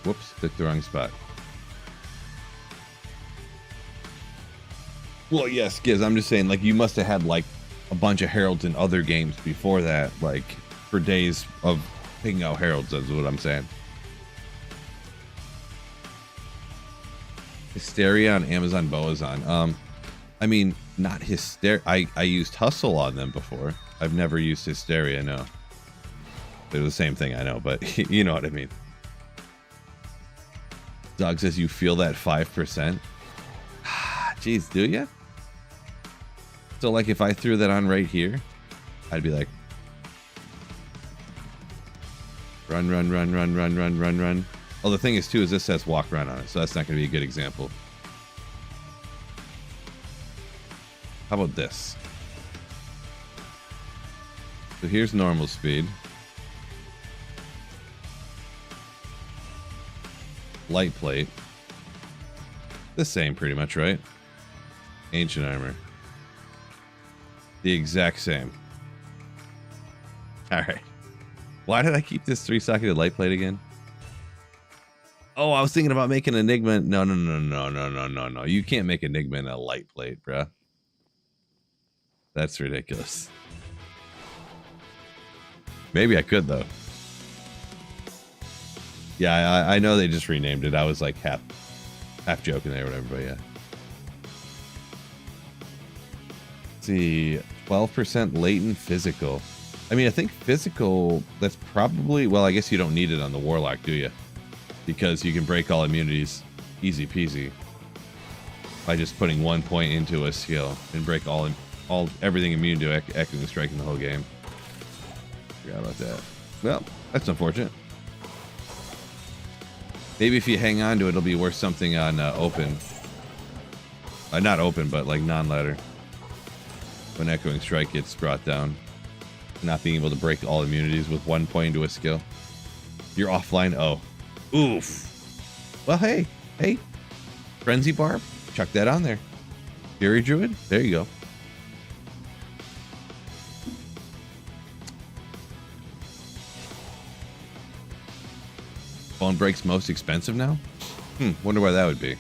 whoops, picked the wrong spot. Well, yes, Giz, I'm just saying, like, you must have had, like, a bunch of heralds in other games before that, like, for days of picking out heralds, is what I'm saying. Hysteria on Amazon Boazon. I mean, not Hysteria. I used Hustle on them before. I've never used Hysteria, no. They're the same thing, I know, but you know what I mean. Dog says you feel that 5%. Jeez, do you? So, like, if I threw that on right here, I'd be like, run, run, run, run, run, run, run, run. Oh, the thing is, too, is this says walk run on it, so that's not going to be a good example. How about this? So here's normal speed. Light plate. The same, pretty much, right? Ancient armor. The exact same. Alright. Why did I keep this 3-socketed light plate again? Oh, I was thinking about making Enigma. No. You can't make Enigma in a light plate, bruh. That's ridiculous. Maybe I could, though. Yeah, I know they just renamed it. I was like half joking there or whatever, but yeah. Let's see, 12% latent physical. I mean, I think physical, that's probably, well, I guess you don't need it on the Warlock, do you? Because you can break all immunities easy peasy by just putting 1 point into a skill and break everything immune to Echoing Strike in the whole game. Forgot about that. Well, that's unfortunate. Maybe if you hang on to it, it'll be worth something on open. Not open, but like non-ladder. When Echoing Strike gets brought down. Not being able to break all immunities with 1 point into a skill. You're offline. Oh. Oof. Well, hey. Frenzy Barb. Chuck that on there. Fury Druid. There you go. Bone Break's most expensive now? Wonder why that would be.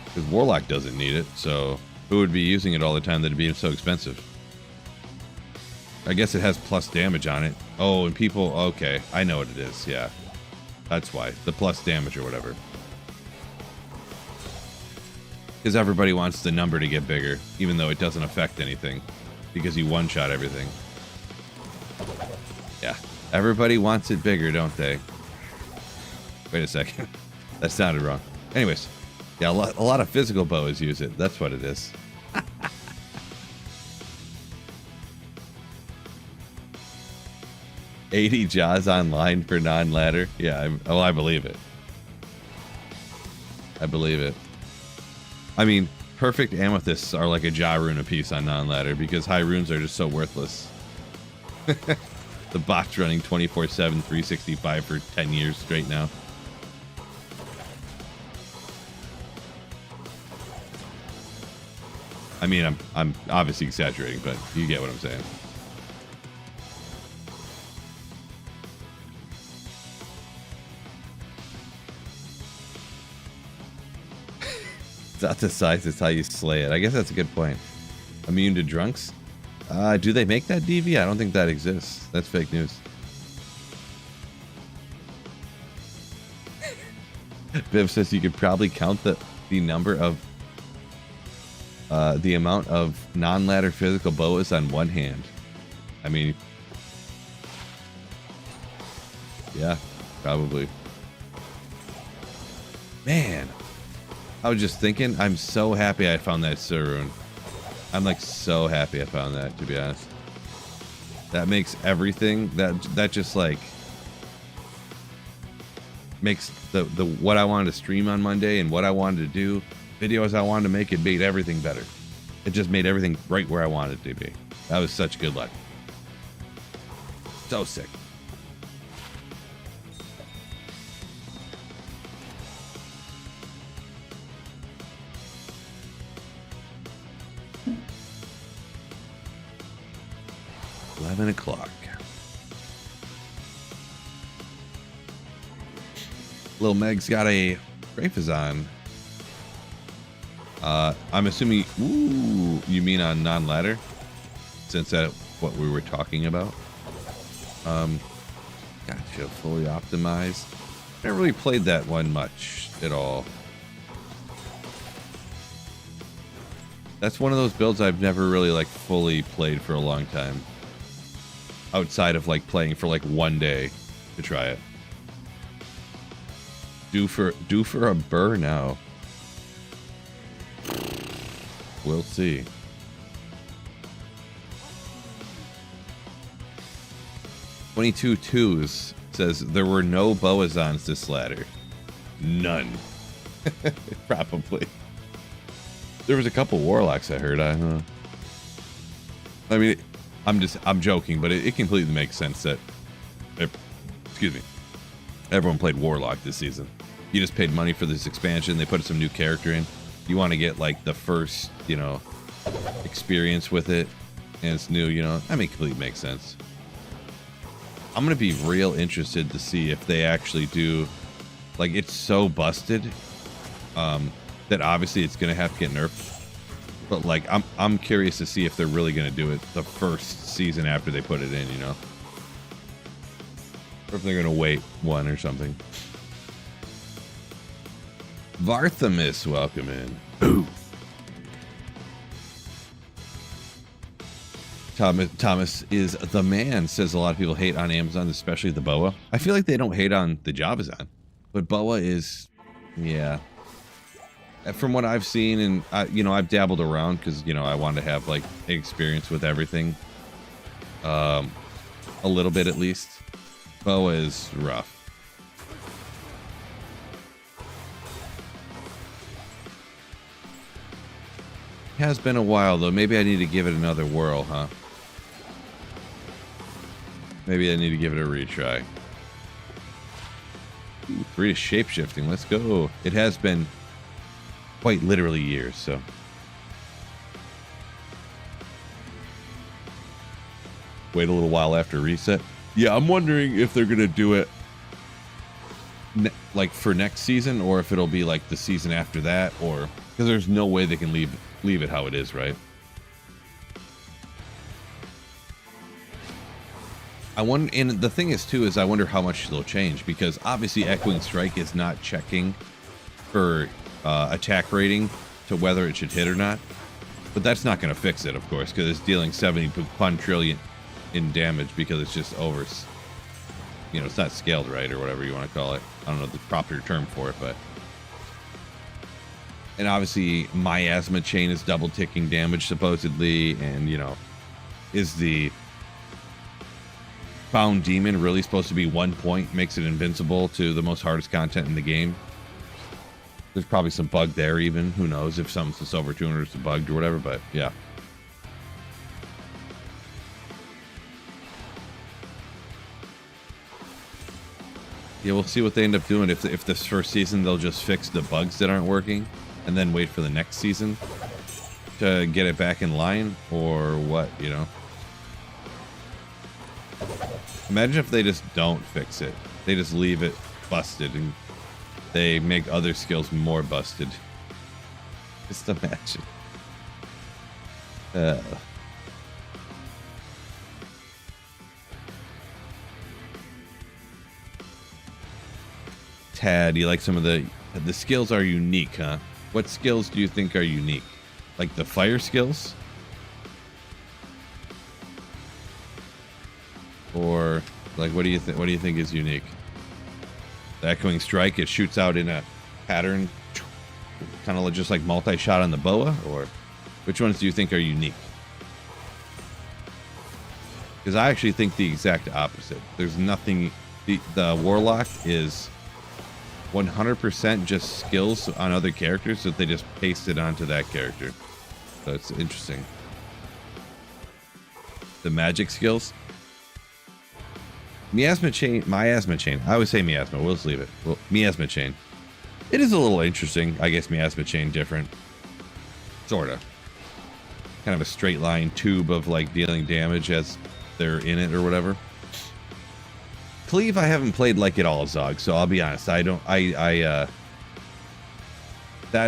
Because Warlock doesn't need it, so who would be using it all the time that'd be so expensive? I guess it has plus damage on it. Oh, and people... Okay, I know what it is, yeah. That's why. The plus damage or whatever. Because everybody wants the number to get bigger, even though it doesn't affect anything. Because you one-shot everything. Yeah. Everybody wants it bigger, don't they? Wait a second. That sounded wrong. Anyways. Yeah, a lot of physical bows use it. That's what it is. 80 Jaws online for non-ladder. Yeah, I believe it. I believe it. I mean, perfect amethysts are like a Ja rune a piece on non-ladder because high runes are just so worthless. The bot's running 24/7, 365 for 10 years straight now. I mean, I'm obviously exaggerating, but you get what I'm saying. It's not the size, it's how you slay it. I guess that's a good point. Immune to drunks? Do they make that DV? I don't think that exists. That's fake news. Viv says you could probably count the number of the amount of non-ladder physical boas on one hand. I mean, yeah, probably. Man, I was just thinking, I'm so happy I found that Surun. I'm like so happy I found that, to be honest. That makes everything, that just like makes the what I wanted to stream on Monday and what I wanted to do, videos I wanted to make, it made everything better. It just made everything right where I wanted it to be. That was such good luck. So sick. $11. Lil Meg's got a Grafazon. I'm assuming, ooh, you mean on non-ladder? Since that's what we were talking about. Gotcha, fully optimized. Never really played that one much at all. That's one of those builds I've never really like fully played for a long time. Outside of like playing for like one day to try it. Due for a burr now. We'll see. 22 twos says there were no Boazons this ladder. None. Probably. There was a couple warlocks I heard. I mean, I'm joking, but it completely makes sense that, excuse me, everyone played warlock this season. You just paid money for this expansion. They put some new character in. You want to get like the first, you know, experience with it, and it's new, you know. I mean, completely makes sense. I'm gonna be real interested to see if they actually do, like, it's so busted that obviously it's gonna have to get nerfed. But like, I'm curious to see if they're really gonna do it the first season after they put it in, you know, or if they're gonna wait one or something. Varthamus, welcome in. Ooh. Thomas is the man, says a lot of people hate on Amazon, especially the boa. I feel like they don't hate on the Javazon, but boa is, yeah. From what I've seen, and you know, I've dabbled around because, you know, I wanted to have like experience with everything, a little bit at least. Boa is rough. Has been a while though. Maybe I need to give it another whirl, huh? Maybe I need to give it a retry. Ooh, 3 to shapeshifting. Let's go. It has been quite literally years, so. Wait a little while after reset. Yeah, I'm wondering if they're gonna do it like for next season, or if it'll be like the season after that, or because there's no way they can leave it how it is, right? I wonder, and the thing is too, is I wonder how much they'll change, because obviously Echoing Strike is not checking for attack rating to whether it should hit or not. But that's not going to fix it, of course, because it's dealing 70 quadrillion in damage because it's just over, you know, it's not scaled right or whatever you want to call it. I don't know the proper term for it, but. And obviously Miasma Chain is double ticking damage supposedly, and you know, is the Found Demon really supposed to be 1 point, makes it invincible to the most hardest content in the game? There's probably some bug there even. Who knows if something's just over 200 is bugged or whatever, but yeah. Yeah, we'll see what they end up doing. If this first season they'll just fix the bugs that aren't working and then wait for the next season to get it back in line, or what, you know? Imagine if they just don't fix it. They just leave it busted and they make other skills more busted. Just imagine. Tad, you like some of the skills are unique, huh? What skills do you think are unique? Like the fire skills? Or like what do you think is unique? The Echoing Strike, it shoots out in a pattern, kind of just like multi-shot on the boa, or which ones do you think are unique? Because I actually think the exact opposite. There's nothing. The Warlock is 100% just skills on other characters that they just pasted onto that character. So it's interesting. The magic skills. Miasma Chain. I always say Miasma. We'll just leave it. Well, Miasma Chain. It is a little interesting. I guess Miasma Chain different. Sorta. Kind of a straight line tube of like dealing damage as they're in it or whatever. Cleave I haven't played like at all, Zog, so I'll be honest. That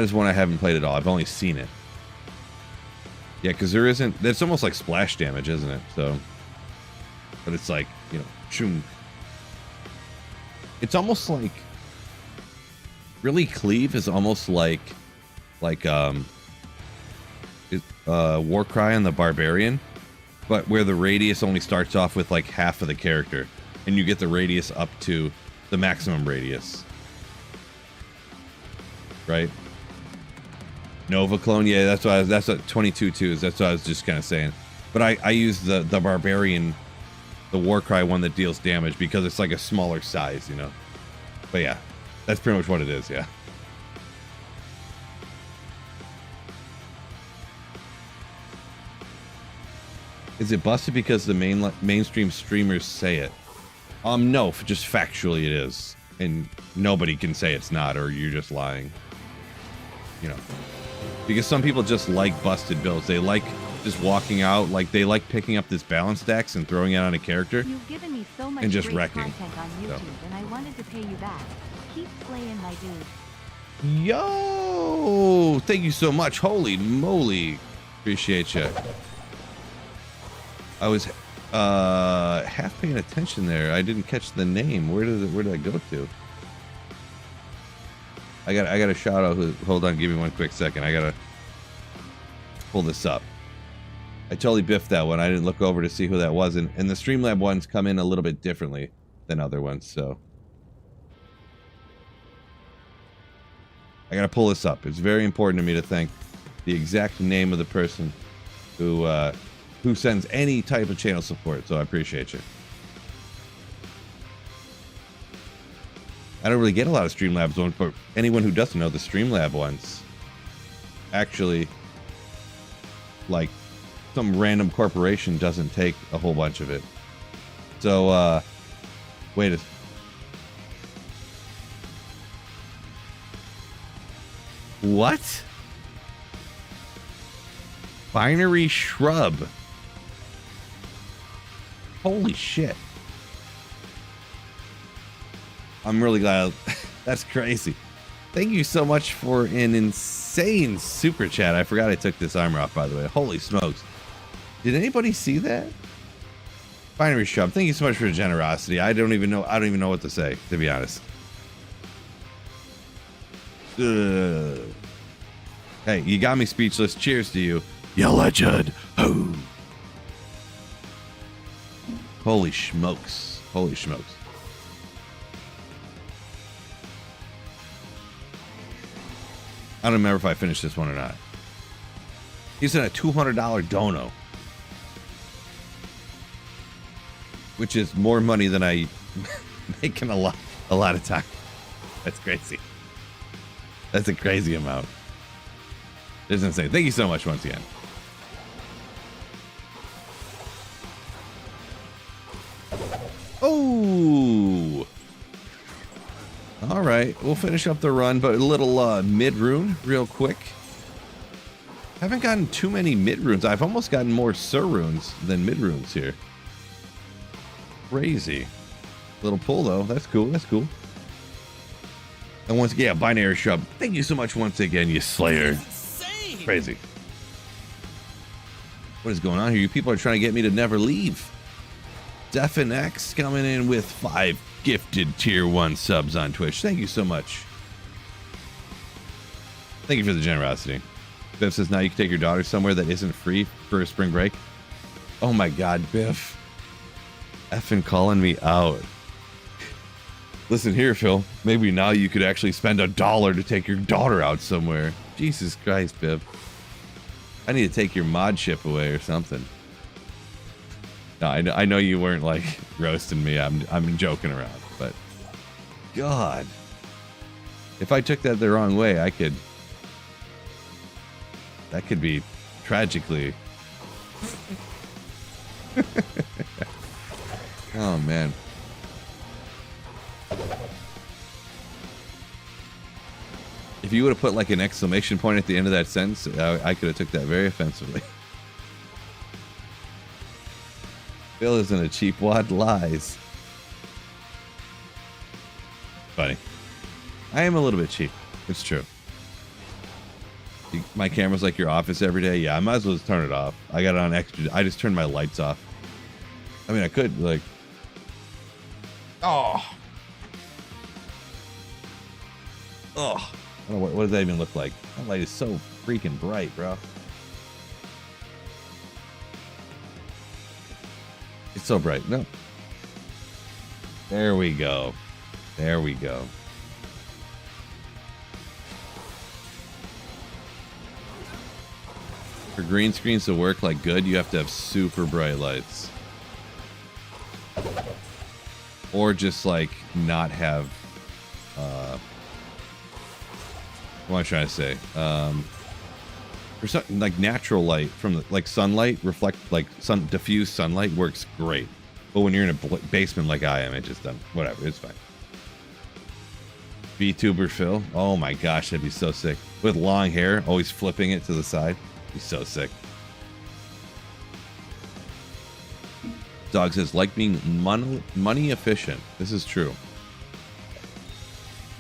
is one I haven't played at all. I've only seen it. Yeah, because there isn't. That's almost like splash damage, isn't it? So, but it's like, you know, shoom. It's almost like. Really, Cleave is almost like Warcry on the Barbarian, but where the radius only starts off with like half of the character, and you get the radius up to the maximum radius. Right? Nova Clone, yeah, that's what 22-2 is. That's what I was just kind of saying. But I use the Barbarian, the Warcry one that deals damage because it's like a smaller size, you know. But yeah, that's pretty much what it is, yeah. Is it busted because the mainstream streamers say it? No, just factually it is. And nobody can say it's not, or you're just lying. You know. Because some people just like busted builds. They like just walking out, like they like picking up this balance stacks and throwing it on a character. You've given me so much and just great wrecking. content on YouTube, and I wanted to pay you back. Keep slaying, my dude. Yo! Thank you so much. Holy moly. Appreciate you. I was half paying attention there. I didn't catch the name. Where did I go to? I got a shout out. Hold on, give me one quick second. I gotta pull this up. I totally biffed that one. I didn't look over to see who that was, and the Streamlab ones come in a little bit differently than other ones, so I gotta pull this up. It's very important to me to thank the exact name of the person who sends any type of channel support, so I appreciate you. I don't really get a lot of Streamlabs ones, but anyone who doesn't know, the Streamlab ones actually, like, some random corporation doesn't take a whole bunch of it. So, wait a... What? Binary Shrub. Holy shit. I'm really glad. That's crazy. Thank you so much for an insane super chat. I forgot I took this armor off, by the way. Holy smokes. Did anybody see that? Binary Shub, thank you so much for the generosity. I don't even know what to say, to be honest. Ugh. Hey, you got me speechless. Cheers to you. You legend. Oh. Holy smokes. Holy smokes. I don't remember if I finished this one or not. He's in a $200 dono, which is more money than I make in a lot of time. That's crazy. That's a crazy amount. It's insane. Thank you so much once again. Oh. All right, we'll finish up the run, but a little mid-rune real quick. Haven't gotten too many mid-runes. I've almost gotten more sur-runes than mid-runes here. Crazy. Little pull, though. That's cool. That's cool. And once again, Binary Shub, thank you so much once again, you slayer. Crazy. What is going on here? You people are trying to get me to never leave. Defin X coming in with 5 gifted tier 1 subs on Twitch. Thank you so much. Thank you for the generosity. Biff says now you can take your daughter somewhere that isn't free for a spring break. Oh my god, Biff. Effing calling me out. Listen here, Phil. Maybe now you could actually spend $1 to take your daughter out somewhere. Jesus Christ, Biff. I need to take your mod ship away or something. No, I know you weren't like roasting me. I'm joking around, but God, if I took that the wrong way, that could be tragically. Oh man. If you would have put like an exclamation point at the end of that sentence, I could have took that very offensively. Bill isn't a cheap wad. Lies. Funny. I am a little bit cheap. It's true. My camera's like your office every day. Yeah, I might as well just turn it off. I got it on extra. I just turned my lights off. I mean, I could like. Oh. Oh. I don't know, what does that even look like? That light is so freaking bright, bro. It's so bright. No. There we go. There we go. For green screens to work like good, you have to have super bright lights. Or just like not have what am I trying to say? For something like natural light from the, like sunlight, reflect like diffuse sunlight works great. But when you're in a basement like I am, it just doesn't. Whatever, it's fine. VTuber Phil, oh my gosh, that'd be so sick. With long hair, always flipping it to the side. He's so sick. Dog says, like being money efficient. This is true.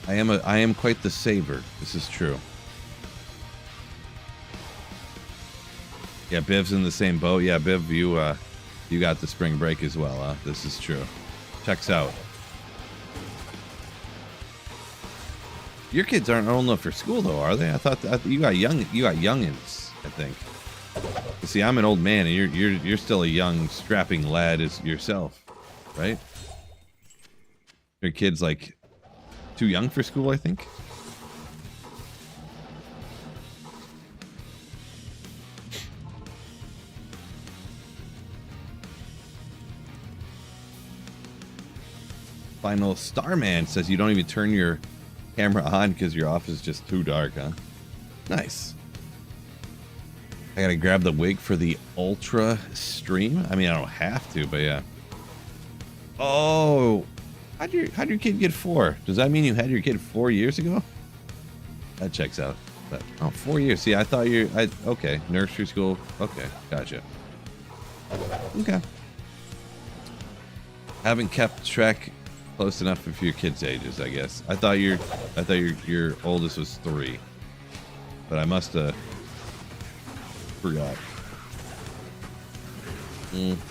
I am quite the saver. This is true. Yeah, Biv's in the same boat. Yeah, Biv, you got the spring break as well, huh? This is true. Checks out. Your kids aren't old enough for school though, are they? I thought you got youngins, I think. You see, I'm an old man, and you're still a young, strapping lad as yourself, right? Your kid's like too young for school, I think. Final Starman says you don't even turn your camera on because your office is just too dark, huh? Nice. I gotta grab the wig for the ultra stream. I mean, I don't have to, but yeah. Oh, how'd your kid get 4? Does that mean you had your kid 4 years ago? That checks out. But, oh, 4 years. See, I thought okay, nursery school. Okay, gotcha. Okay. Haven't kept track close enough of your kids' ages, I guess. I thought your oldest was 3, but I must have forgot.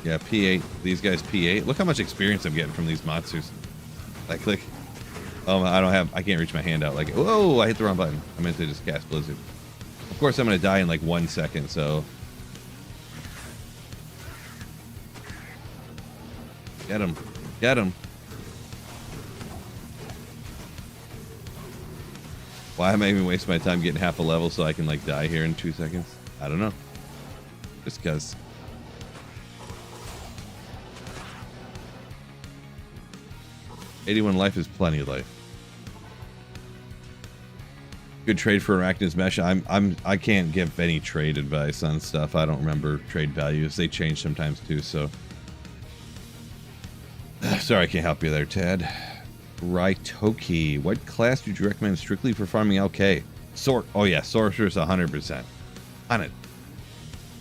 Yeah, P8. These guys P8. Look how much experience I'm getting from these monsters. I click. Oh, I can't reach my hand out like it. Whoa, I hit the wrong button. I meant to just cast Blizzard. Of course, I'm going to die in like 1 second, so. Get him. Get him. Why am I even wasting my time getting half a level so I can like die here in 2 seconds? I don't know. Just because. $81 life is plenty of life. Good trade for Arachnid's Mesh. I can't give any trade advice on stuff. I don't remember trade values. They change sometimes too, so. Sorry, I can't help you there, Ted. Raitoki. What class would you recommend strictly for farming LK? Oh yeah, Sorceress 100%. On it.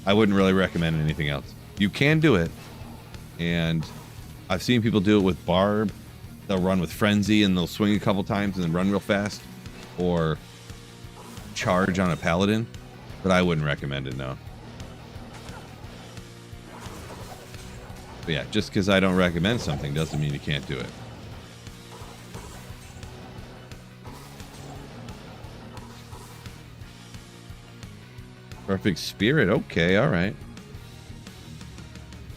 I wouldn't really recommend anything else. You can do it, and I've seen people do it with Barb. They'll run with Frenzy and they'll swing a couple times and then run real fast, or charge on a Paladin, but I wouldn't recommend it, no. But yeah, just because I don't recommend something doesn't mean you can't do it. Perfect Spirit. Okay, all right.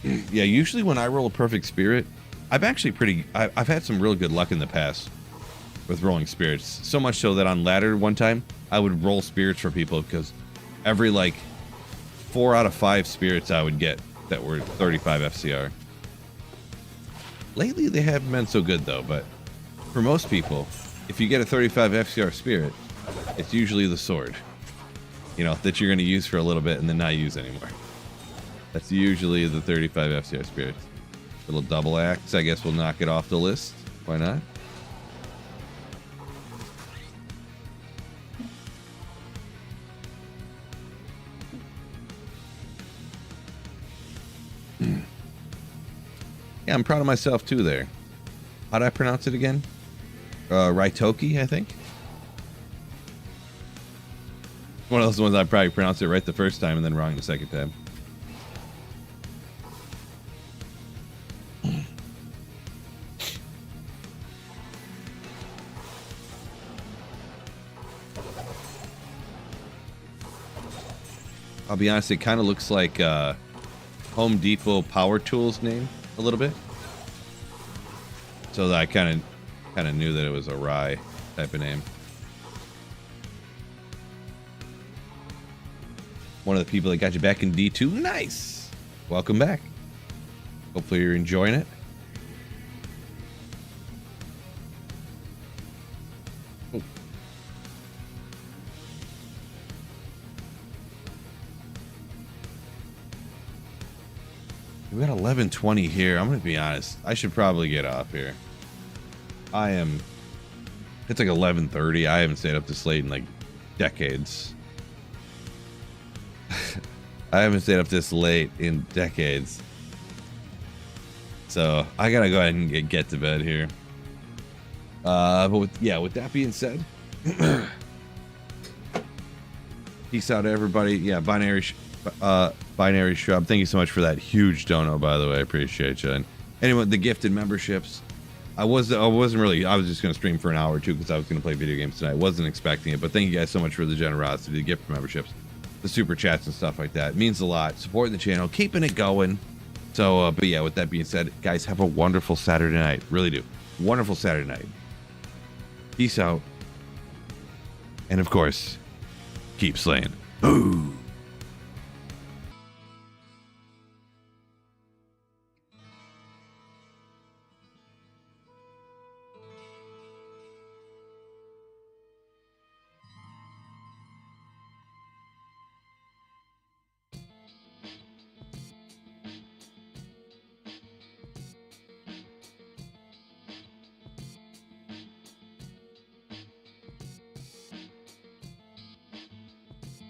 Yeah, usually when I roll a Perfect Spirit, I've had some real good luck in the past with rolling spirits. So much so that on ladder one time, I would roll spirits for people because every like 4 out of 5 spirits I would get that were 35 FCR. Lately, they haven't been so good though, but for most people, if you get a 35 FCR spirit, it's usually the sword, you know, that you're going to use for a little bit and then not use anymore. That's usually the 35 FCR spirits. Little double axe, I guess we'll knock it off the list. Why not? Yeah, I'm proud of myself too there. How'd I pronounce it again? Raitoki, I think. One of those ones I probably pronounced it right the first time and then wrong the second time. I'll be honest, it kind of looks like Home Depot Power Tools name a little bit. So that I kind of knew that it was a Rye type of name. One of the people that got you back in D2. Nice! Welcome back. Hopefully you're enjoying it. Oh. We got 11:20 here. I'm gonna be honest. I should probably get off here. It's like 11:30. I haven't stayed up this late in like decades. I haven't stayed up this late in decades. So I gotta go ahead and get to bed here. But with that being said, peace out, everybody. Yeah, Binary Shrub. Thank you so much for that huge dono, by the way. I appreciate you. And anyone, the gifted memberships. I was just gonna stream for an hour or two because I was gonna play video games tonight. Wasn't expecting it, but thank you guys so much for the generosity, the gift memberships, the super chats and stuff like that. It means a lot. Supporting the channel, keeping it going. So, but yeah, with that being said, guys, have a wonderful Saturday night. Really do. Wonderful Saturday night. Peace out. And of course, keep slaying. Ooh.